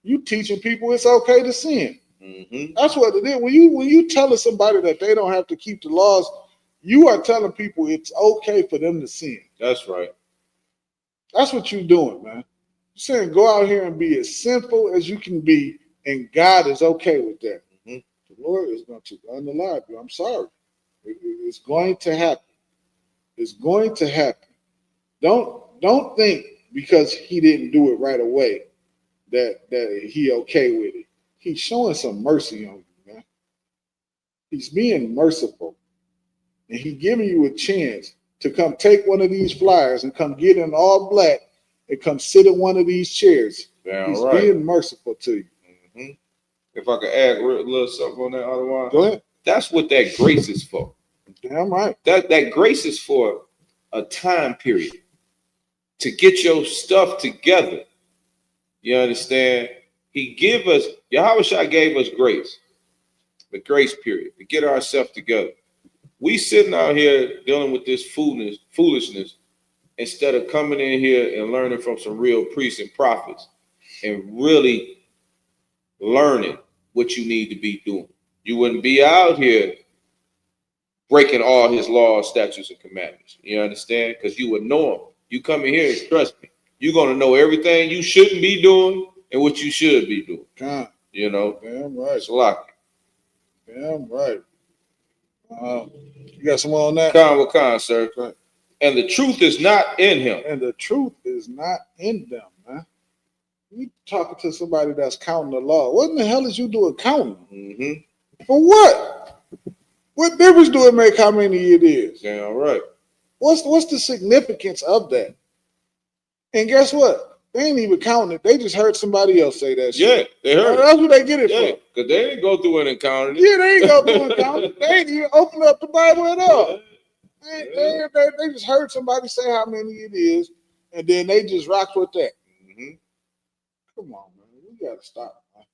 You teaching people it's okay to sin. Mm-hmm. That's what it is. When you telling somebody that they don't have to keep the laws, you are telling people it's okay for them to sin. That's right. That's what you're doing, man. You're saying go out here and be as sinful as you can be, and God is okay with that. Mm-hmm. The Lord is going to unalive you. I'm sorry. It's going to happen. It's going to happen. Don't think because he didn't do it right away that he okay with it. He's showing some mercy on you, man. He's being merciful. And he giving you a chance to come take one of these flyers and come get in all black and come sit in one of these chairs. Damn He's right. being merciful to you. Mm-hmm. If I could add a little something on that, otherwise, go ahead. That's what that grace is for. Damn right. That grace is for a time period to get your stuff together. You understand? He gave us, Yahushua gave us grace, the grace period, to get ourselves together. We sitting out here dealing with this foolishness instead of coming in here and learning from some real priests and prophets and really learning what you need to be doing. You wouldn't be out here breaking all his laws, statutes, and commandments. You understand? Because you would know him. You come in here and trust me, you're going to know everything you shouldn't be doing and what you should be doing. God. You know? Damn right. It's a lot. Damn right. You got some more on that? Con, sir. Okay. And the truth is not in him. And the truth is not in them, man. You talking to somebody that's counting the law. What in the hell is you doing counting? Mm-hmm. For what? What difference do it make how many it is? Yeah, all right. What's the significance of that? And guess what? They ain't even counting it. They just heard somebody else say that shit. Yeah, they heard it. That's what they get it Yeah, for. because they didn't go through an encounter. Yeah, they ain't go through and count it. They ain't even open up the Bible at all. They just heard somebody say how many it is, and then they just rock with that. Mm-hmm. Come on, man. We got to stop, man.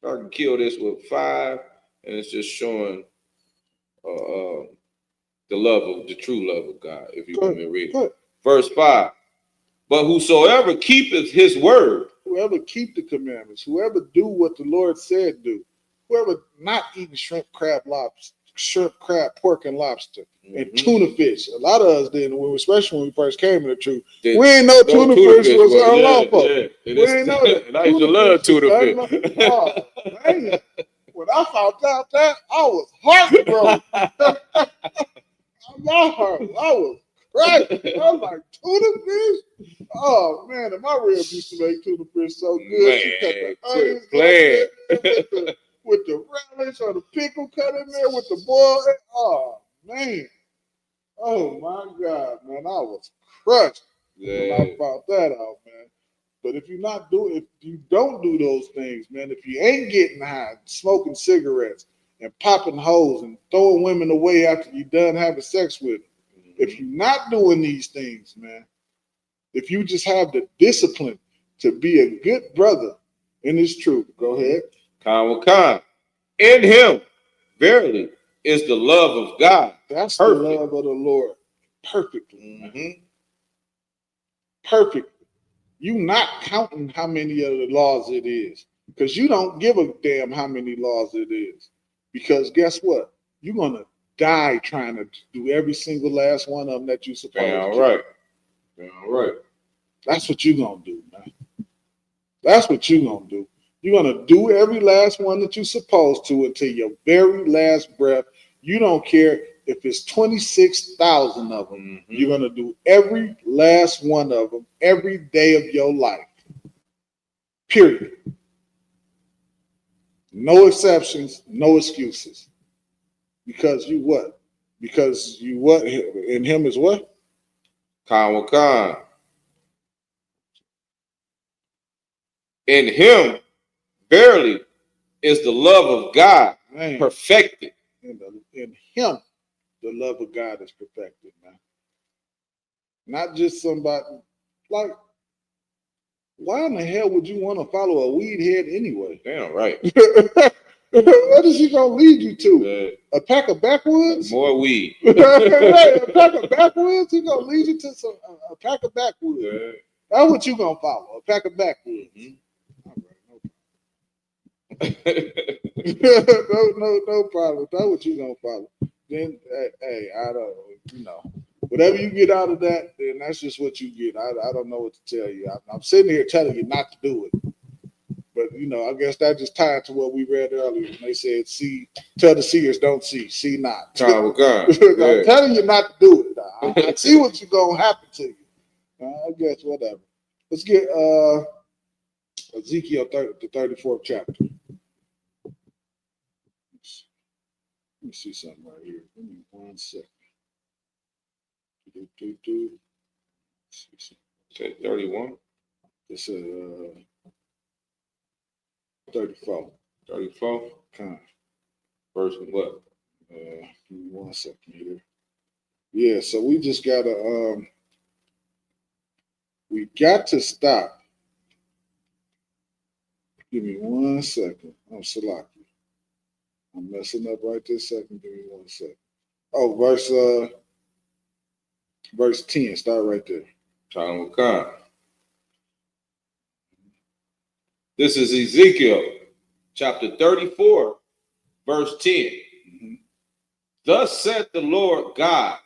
So I can kill this with 5, and it's just showing the love of the true love of God. If you can read it. Verse 5. But whosoever keepeth his word, whoever keep the commandments, whoever do what the Lord said do, whoever not eating shrimp, crab, pork, and lobster, and tuna fish. A lot of us didn't, especially when we first came in the truth. We ain't know tuna fish was unlawful. We ain't know that. And I used to love tuna fish. Oh, man. When I found out that, I was heartbroken. My heart, I was crying. I was like, tuna fish? Oh, man, and my ribs used to make tuna fish so good. Man, She cut the onions with the relish or the pickle cut in there with the boil. Oh, man. Oh, my God, man. I was crushed when I found that out, man. But if you don't do those things, man, if you ain't getting high, smoking cigarettes and popping hoes and throwing women away after you done having sex with them, if you're not doing these things, man, if you just have the discipline to be a good brother in this truth, go ahead. Khan. In him, verily, is the love of God. That's perfect. The love of the Lord. Perfectly. Mm-hmm. Perfect. You not counting how many of the laws it is. Because you don't give a damn how many laws it is. Because guess what? You're going to die trying to do every single last one of them that you're supposed to. All right. All right. That's what you're going to do, man. That's what you're going to do. You're going to do every last one that you're supposed to until your very last breath. You don't care if it's 26,000 of them. Mm-hmm. You're going to do every last one of them every day of your life. Period. No exceptions, no excuses. Because you what? Because you what? In him is what? Khan. In him, verily, is the love of God perfected. In him, the love of God is perfected, man. Not just somebody, like, why in the hell would you want to follow a weed head anyway? Damn right. What is he going to lead you to? A pack of backwoods? More weed. Right, a pack of backwoods? He's going to lead you to a pack of backwoods. That's what you going to follow, a pack of backwoods. Mm-hmm. no problem. That's what you gonna follow. Then, hey, I don't, whatever you get out of that, then that's just what you get. I don't know what to tell you. I'm sitting here telling you not to do it, but I guess that just tied to what we read earlier. When they said, tell the seers don't see not. I'm telling you not to do it. I see what's gonna happen to you. I guess whatever. Let's get Ezekiel the 34th chapter. Let me see something right here. Give me 1 second. Okay, 31. This is 34. 34. Verse what? Give me 1 second here. Yeah, so we just gotta we got to stop. Give me 1 second. I'm Salaki. I'm messing up right this second. Give me 1 second. Oh, verse 10. Start right there. Khan. This is Ezekiel chapter 34, verse 10. Mm-hmm. Thus saith the Lord God,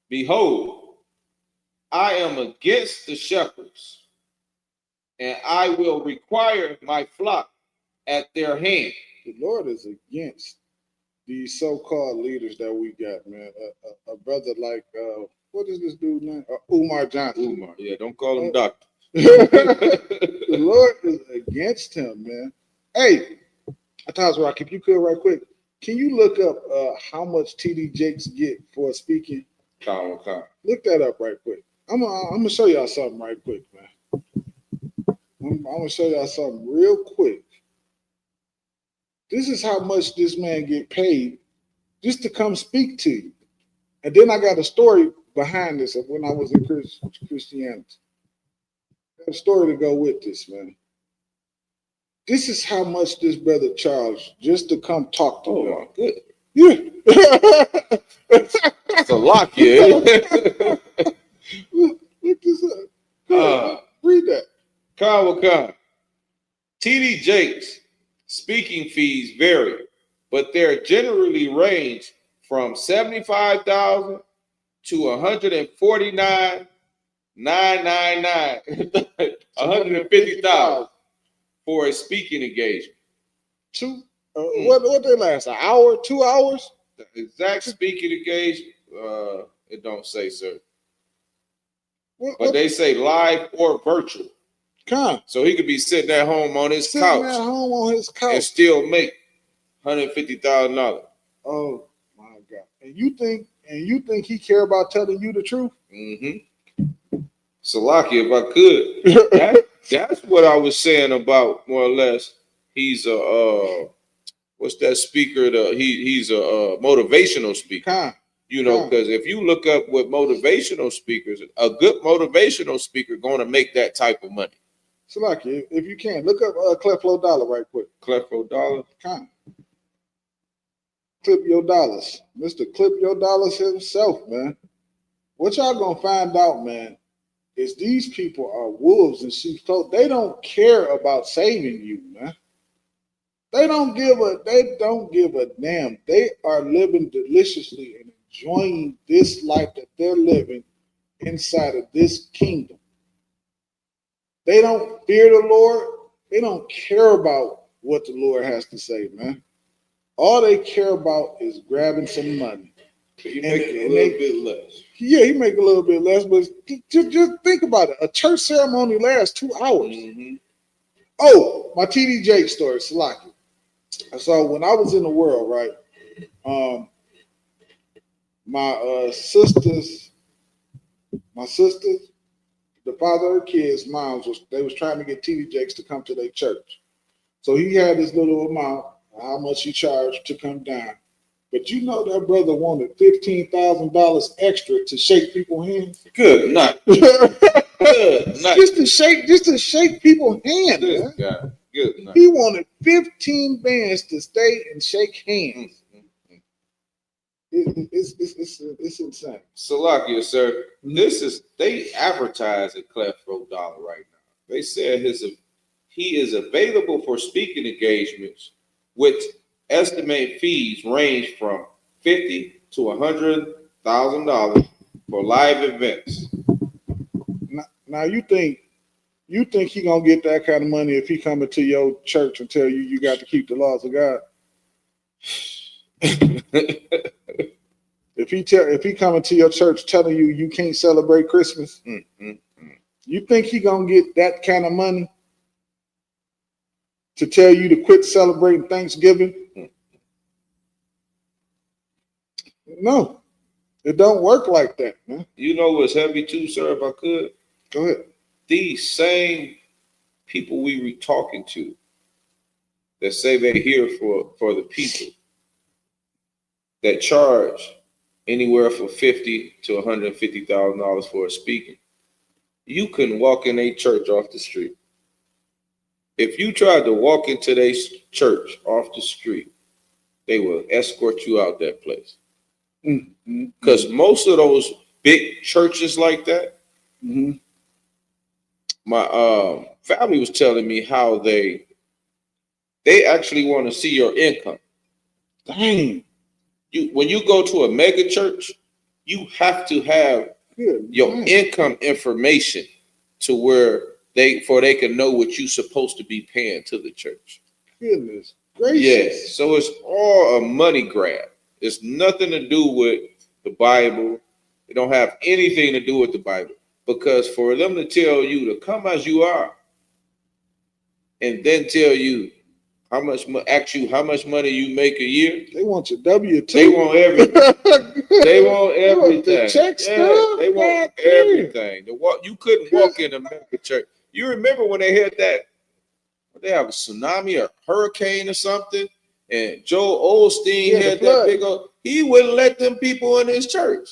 behold, I am against the shepherds, and I will require my flock at their hand. The Lord is against these so-called leaders that we got, man. A brother like what is this dude's name? Umar Johnson. Umar, yeah, don't call him doctor. The Lord is against him, man. Hey, I told you, Rock, if you could, right quick, can you look up how much TD Jakes get for speaking? Look that up right quick. I'm gonna show y'all something right quick, man. I'm gonna show y'all something real quick. This is how much this man get paid just to come speak to you. And then I got a story behind this of when I was in Christianity. I got a story to go with this, man. This is how much this brother charged just to come talk to me. Oh, my good. Yeah. It's a lock here. Look this up. Go, read that. Khan. TD Jakes speaking fees vary, but they're generally range from $75,000 to $149,999, $150,000 for a speaking engagement. What they last? An hour? 2 hours? The exact speaking engagement, it don't say, sir. But they say live or virtual. So he could be sitting at home on his couch. And still make $150,000. Oh my God! And you think he care about telling you the truth? Mm-hmm. Salaki, if I could, that's what I was saying about more or less. He's a what's that speaker? He's a motivational speaker. You know, because if you look up what motivational speakers, a good motivational speaker going to make that type of money. Salaki, if you can, look up Cleflo Dollar right quick. Cleflo Dollar? Clip Your Dollars. Mr. Clip Your Dollars himself, man. What y'all gonna find out, man, is these people are wolves in sheep's clothing. They don't care about saving you, man. They don't give a damn. They are living deliciously and enjoying this life that they're living inside of this kingdom. They don't fear the Lord. They don't care about what the Lord has to say, man. All they care about is grabbing some money. He make a little bit less. Yeah, he make a little bit less, but just think about it. A church ceremony lasts 2 hours. Mm-hmm. Oh, my TD Jake story, Salaki. So when I was in the world, right, my sisters, the father of her kids' moms was trying to get TD Jakes to come to their church. So he had this little amount, how much he charged to come down. But you know that brother wanted $15,000 extra to shake people's hands. Good night. Good night. Just to shake people's hands. Good guy. Good night. He wanted 15 bands to stay and shake hands. It's insane. Salakia, sir. They advertise at Clefro Dollar right now. They said he is available for speaking engagements with estimated fees range from $50,000 to $100,000 for live events. Now you think he gonna get that kind of money if he coming to your church and tell you got to keep the laws of God? If he coming to your church telling you can't celebrate Christmas, you think he gonna get that kind of money to tell you to quit celebrating Thanksgiving? No, it don't work like that, man. You know what's heavy too, sir, if I could? Go ahead. These same people we were talking to that say they're here for the people, that charge anywhere from $50,000 to $150,000 for a speaking. You couldn't walk in a church off the street. If you tried to walk into their church off the street, they will escort you out that place. Because most of those big churches like that, my family was telling me how they actually want to see your income. Dang. When you go to a mega church, you have to have your income information to where they can know what you're supposed to be paying to the church. Goodness gracious. Yes. So it's all a money grab. It's nothing to do with the Bible. It don't have anything to do with the Bible. Because for them to tell you to come as you are, and then tell you ask you how much money you make a year. They want your W-2. They want everything. They want everything. The check Yeah, stuff. they want everything. You couldn't walk in a mega church. You remember when they had that? They have a tsunami or hurricane or something, and Joel Osteen had that big old. He wouldn't let them people in his church.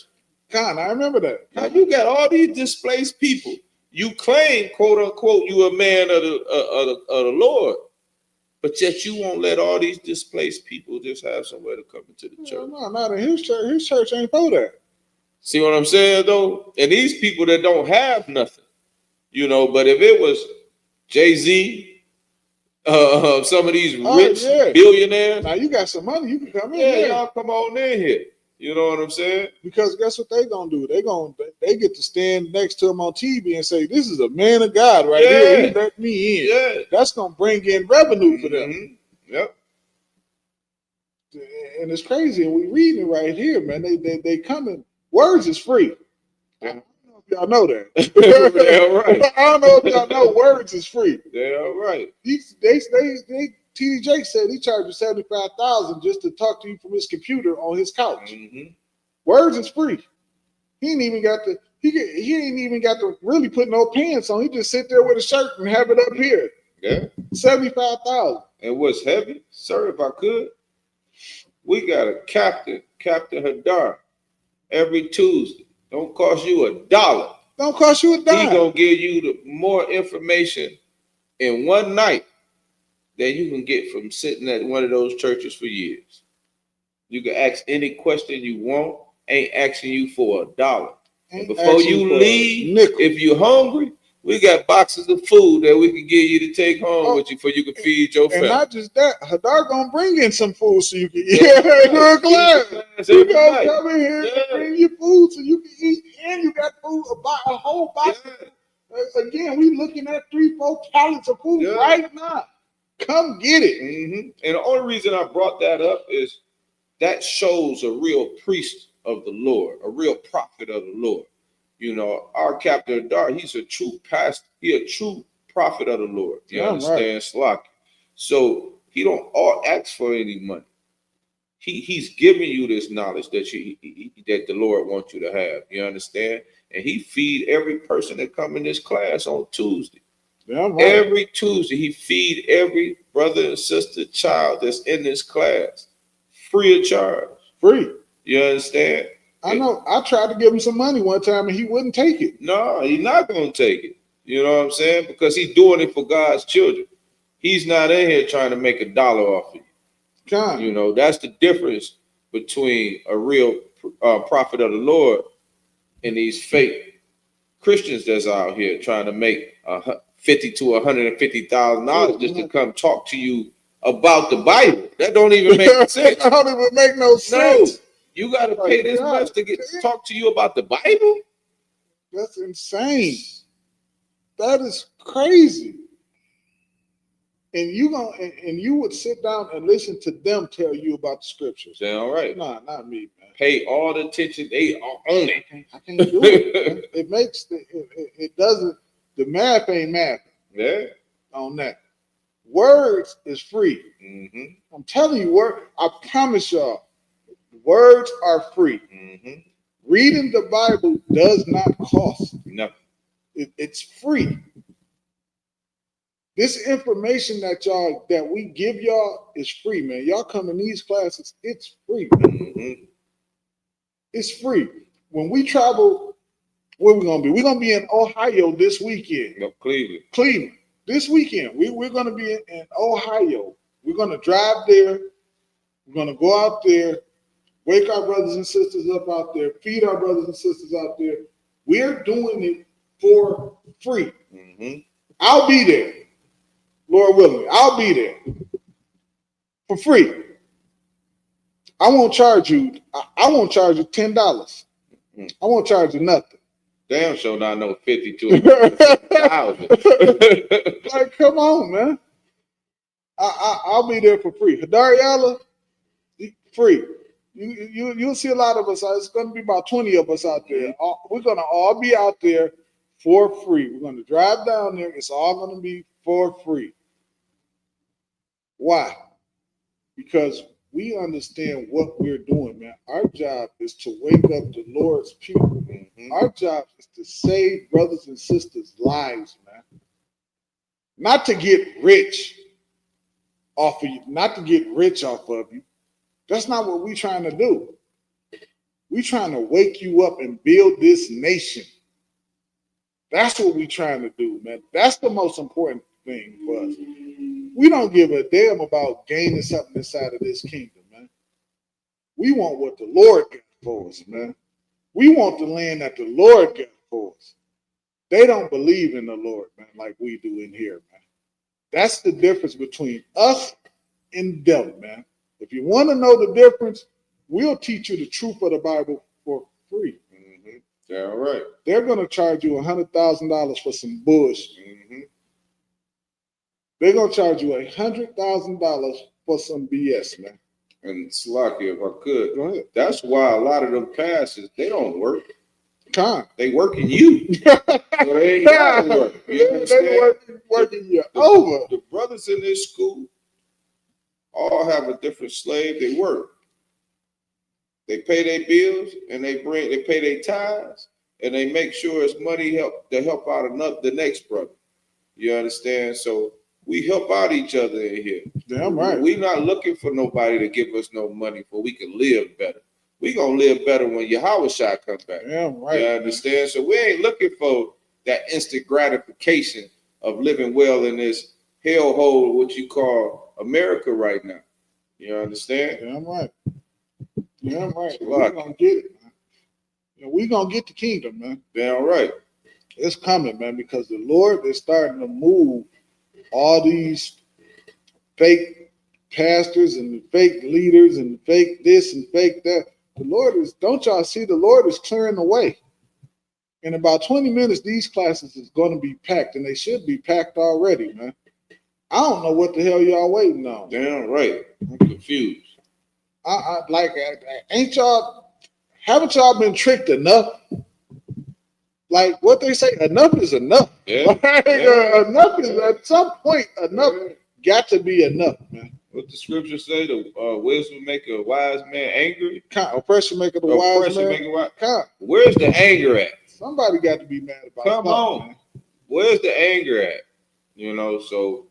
God, I remember that. Now you got all these displaced people. You claim, quote unquote, you a man of the Lord, but yet you won't let all these displaced people just have somewhere to come into the church. No, not in his church. His church ain't for that. See what I'm saying, though? And these people that don't have nothing, you know, but if it was Jay-Z, some of these rich billionaires. Now you got some money, you can come in. Yeah, y'all come on in here. You know what I'm saying? Because guess what they gonna do? They get to stand next to him on TV and say, "This is a man of God right here. He let me in." Yeah, that's gonna bring in revenue for them. Yep. And it's crazy, and we reading it right here, man. They coming. Words is free. I don't know if y'all know that. Damn right. I don't know if y'all know words is free. Damn right. TD Jake said he charged you $75,000 just to talk to you from his computer on his couch. Words is free. He ain't even got to really put no pants on. He just sit there with a shirt and have it up here. Yeah. $75,000. And what's heavy, sir, if I could, we got a Captain Hadar every Tuesday. Don't cost you $1. Don't cost you $1. He gonna give you more information in one night than you can get from sitting at one of those churches for years. You can ask any question you want. Ain't asking you for $1. And before you leave, if you're hungry, we got boxes of food that we can give you to take home with you for you can feed your family. And not just that, Hadar gonna bring in some food so you can eat. Good class. You gonna come in here and bring you food so you can eat, and you got food about a whole box. Again, we looking at 3-4 pallets of food right now. Come get it. And the only reason I brought that up is that shows a real priest of the Lord, a real prophet of the Lord. You know, our Captain Hadar, he's a true pastor. He a true prophet of the Lord. You understand? Right. So he don't all ask for any money. He's giving you this knowledge that that the Lord wants you to have. You understand? And he feed every person that come in this class on Tuesday. Right. Every Tuesday, he feed every brother and sister, child that's in this class, free of charge. Free. You understand? I know. I tried to give him some money one time and he wouldn't take it. No, he's not going to take it. You know what I'm saying? Because he's doing it for God's children. He's not in here trying to make $1 off of you. God. You know, that's the difference between a real prophet of the Lord and these fake Christians that's out here trying to make $50,000 to $150,000 just to come talk to you about the Bible. That don't even make sense. That don't even make no sense. No. You got to pay this much to talk to you about the Bible? That's insane. That is crazy. And you would sit down and listen to them tell you about the scriptures. Damn right. Nah, not me, man. Pay all the attention. They are on it. I can't do it. It doesn't. The math ain't math. Yeah. On that. Words is free. I'm telling you, I promise y'all. Words are free. Reading the Bible does not cost. Nothing. It's free. This information that we give y'all is free, man. Y'all come in these classes, it's free. It's free. When we travel, where we gonna be? We're gonna be in Ohio this weekend. No, Cleveland. Cleveland. This weekend. We're gonna be in Ohio. We're gonna drive there. We're gonna go out there. Wake our brothers and sisters up out there. Feed our brothers and sisters out there. We're doing it for free. I'll be there. Lord willing, I'll be there for free. I won't charge you. I won't charge you $10. I won't charge you nothing. Damn sure not no 50 to 1,000. Like, come on, man. I'll be there for free. Hadariala, free. You'll see a lot of us. It's going to be about 20 of us out there. We're going to all be out there for free. We're going to drive down there. It's all going to be for free. Why? Because we understand what we're doing, man. Our job is to wake up the Lord's people. Mm-hmm. Our job is to save brothers and sisters' lives, man. Not to get rich off of you, not to get rich off of you. That's not what we're trying to do. We're trying to wake you up and build this nation. That's what we're trying to do, man. That's the most important thing for us. We don't give a damn about gaining something inside of this kingdom, man. We want what the Lord got for us, man. We want the land that the Lord got for us. They don't believe in the Lord, man, like we do in here, man. That's the difference between us and them, man. If you want to know the difference, we'll teach you the truth of the Bible for free. Mm-hmm. Yeah, all right. They're going to charge you $100,000 for some bullshit. Mm-hmm. They're going to charge you $100,000 for some BS, man. And Slaki, if I could, go ahead. That's why a lot of them pastors, they don't work. They working you. So they ain't gotta work. You understand? They working you over. The brothers in this school all have a different slave. They work. They pay their bills and they pay their tithes and they make sure it's money to help out the next brother. You understand? So we help out each other in here. Damn right. We're not looking for nobody to give us no money for we can live better. We gonna live better when Yahushua comes back. Damn right. You understand? So we ain't looking for that instant gratification of living well in this hellhole, what you call America right now. You understand? Damn right. Damn right. We're gonna get it, man. We're gonna get the kingdom, man. Damn right. It's coming, man, because the Lord is starting to move all these fake pastors and fake leaders and fake this and fake that. The Lord is, don't y'all see, the Lord is clearing the way. In about 20 minutes, these classes is going to be packed, and they should be packed already, man. I don't know what the hell y'all waiting on. Damn right. I'm confused. Haven't y'all been tricked enough? Like what they say, enough is enough. Yeah. Enough is, at some point, enough got to be enough, man. What the scripture say? The wisdom make a wise man angry. Oppression make a wise man. Where's the anger at? Somebody got to be mad about it. Come on. Man. Where's the anger at? You know, so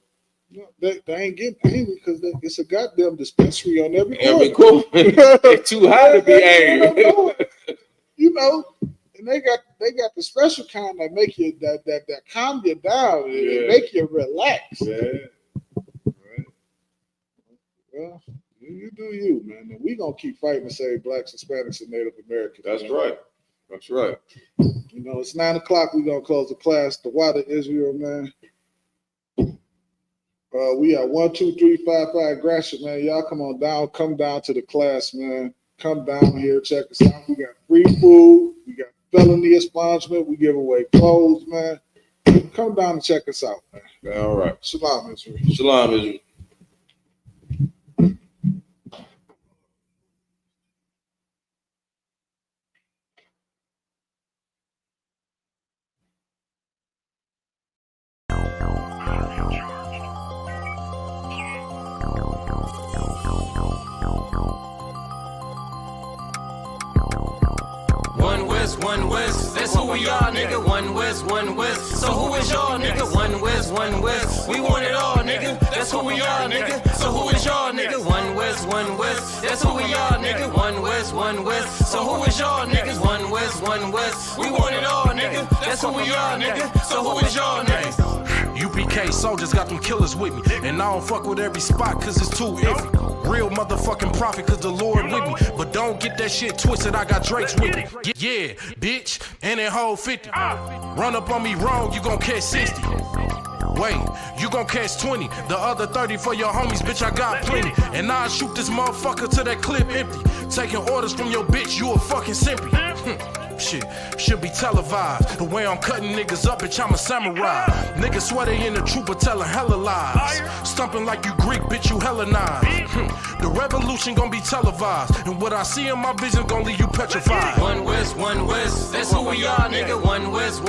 they ain't getting angry because it's a goddamn dispensary on every corner. It's too high to be angry. You know, and they got the special kind that make you that calm you down and make you relax. Yeah. Well, you do you, man. And we gonna keep fighting to save blacks, Hispanics, and Native Americans. That's right. That's right. You know, it's 9 o'clock. We're gonna close the class. The water Israel, man. We are 1, 2, 3, 5, 5 Gratiot, man. Y'all come down to the class, man. Come down here, check us out. We got free food, we got felony expungement, we give away clothes, man. Come down and check us out, man. All right. Shalom, Israel. Shalom, Israel. One West, that's who we are, nigga. One West, so who is y'all, nigga? One West, we want it all, nigga. That's who we are, nigga. So who is y'all, nigga? One West, that's who we are, nigga. One West, so who is y'all, niggas? One West, we want it all, nigga. That's who we are, nigga. So who is y'all, niggas? UPK soldiers got them killers with me, and I don't fuck with every spot cause it's too iffy. Real motherfucking prophet cause the Lord with me, but don't get that shit twisted, I got Drake's with me. Yeah, bitch, and that whole 50. Run up on me wrong, you gon' catch 60. Wait, you gon' catch 20. The other 30 for your homies, bitch, I got plenty. And I'll shoot this motherfucker till that clip empty. Taking orders from your bitch, you a fucking simpy. Shit, should be televised. The way I'm cutting niggas up, bitch, I'm a samurai. Niggas swear they in the truth, but telling hella lies. Stumping like you Greek, bitch, you Hellenized. The revolution gon' be televised. And what I see in my vision gon' leave you petrified. One West, that's who we are, nigga. One West.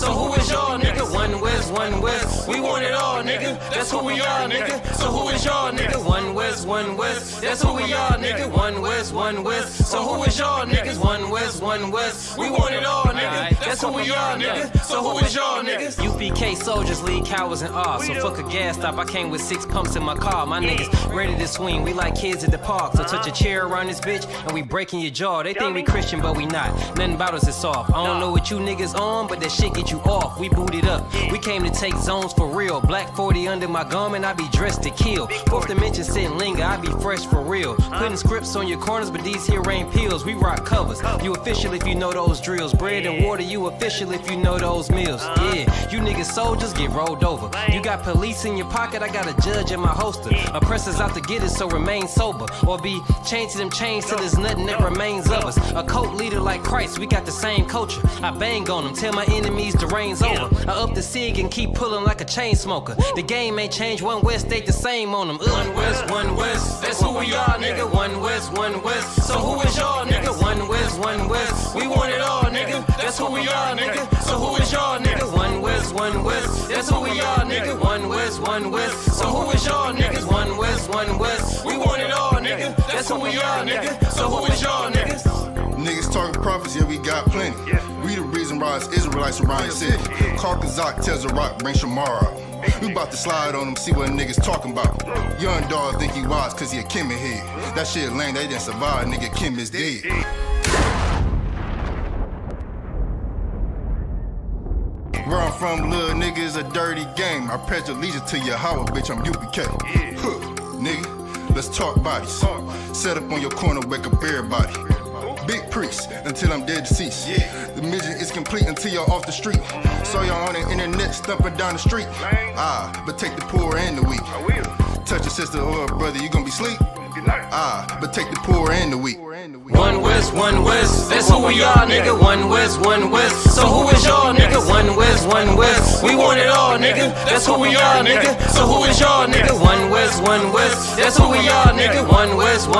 So who is y'all, nigga? One West. We want it all, nigga. That's who we are, nigga. So who is y'all, nigga? One West. That's who we are, nigga. One West. So who is y'all, niggas? One West. We want it all, nigga. That's who we are, nigga. So who is y'all, niggas? UPK soldiers lead cowards and off. So fuck a gas stop. I came with 6 pumps in my car. My niggas ready to swing. We like kids at the park. So touch a chair around this bitch and we breaking your jaw. They think we Christian, but we not. Nothing about us is soft. I don't know what you niggas on, but that shit get you off. We booted up. We came to take zones for real. Black 40 under my garment, I be dressed to kill. Fourth dimension sitting linger, I be fresh for real. Putting scripts on your corners, but these here ain't pills. We rock covers. You official if you know those drills. Bread and water, you official if you know those meals. Yeah, you niggas soldiers get rolled over. You got police in your pocket, I got a judge in my holster. Oppressors out to get us, so remain sober. Or be chained to them chains till there's nothing that remains of us. A cult leader like Christ, we got the same culture. I bang on them, tell my enemies the reign's over. I up the sig and keep pulling like a chain smoker. The game ain't changed, One West stayed the same on them. One West, that's who we are, nigga. One West. So who is y'all, nigga? One West. We want it all, nigga. That's who we are, nigga. So who is y'all, nigga? One West. That's who we are, nigga. One West. So who is y'all, niggas? One West. We want it all, nigga. That's who we are, nigga. So who is y'all, niggas? Niggas talking prophets, yeah, we got plenty. We the reason why it's Israelites around the city. Call Kazak, tells a rock, bring Shamar out. We about to slide on them, see what niggas talking about. Young dog think he wise cause he a Kim head. That shit lame, they didn't survive, nigga, Kim is dead. Where I'm from, little nigga, is a dirty game. I pledge allegiance to Yahweh, bitch, I'm UPK. Nigga, let's talk bodies. Set up on your corner, wake up everybody. Big priest until I'm dead deceased. The mission is complete until you're off the street. So y'all on the internet stumping down the street. But take the poor and the weak. Touch your sister or a brother, you gonna be sleep. But take the poor and the weak. One West, that's who we are, nigga. One West. So who is y'all, nigga? One West. We want it all, nigga. That's who we are, nigga. So who is y'all, nigga? One West. That's who we are, nigga. One West.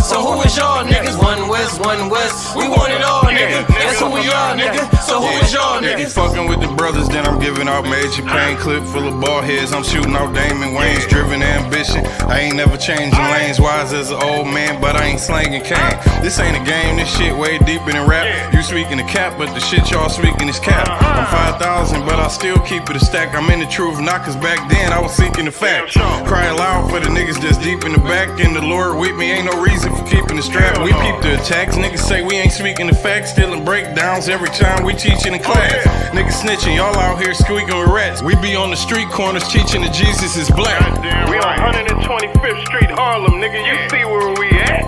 So who is y'all, niggas? One West. We want it all, nigga. That's who we are, nigga. So who is y'all, niggas? Fucking with the brothers, then I'm giving out major pain. Clip full of ball heads, I'm shooting out Damon Wayne's. Driven ambition, I ain't never changing lanes. Wise as an old man, but I ain't slanging cane. This ain't a game, this shit way deeper than rap. You speaking the cap, but the shit y'all speaking is cap. I'm 5,000, but I still keep it a stack. I'm in the truth, not cause back then I was seeking the facts. Cry aloud for the niggas that's deep in the back. And the Lord with me, ain't no reason for keeping the strap. We peep the attacks, niggas say we ain't speaking the facts. Stealing breakdowns every time we teaching in class. Niggas snitching, y'all out here squeaking with rats. We be on the street corners teaching that Jesus is black. We on 125th Street, Harlem, nigga, you see where we at?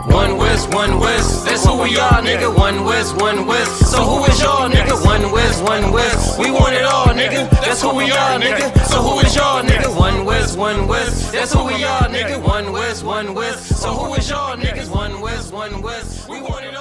One West, that's who we are, nigga. One West. So who is y'all, nigga? One West. We want it all, nigga. That's who we are, nigga. So who is y'all, nigga? One West. That's who we are, nigga. One West. So who is y'all, niggas? One West. We want it all.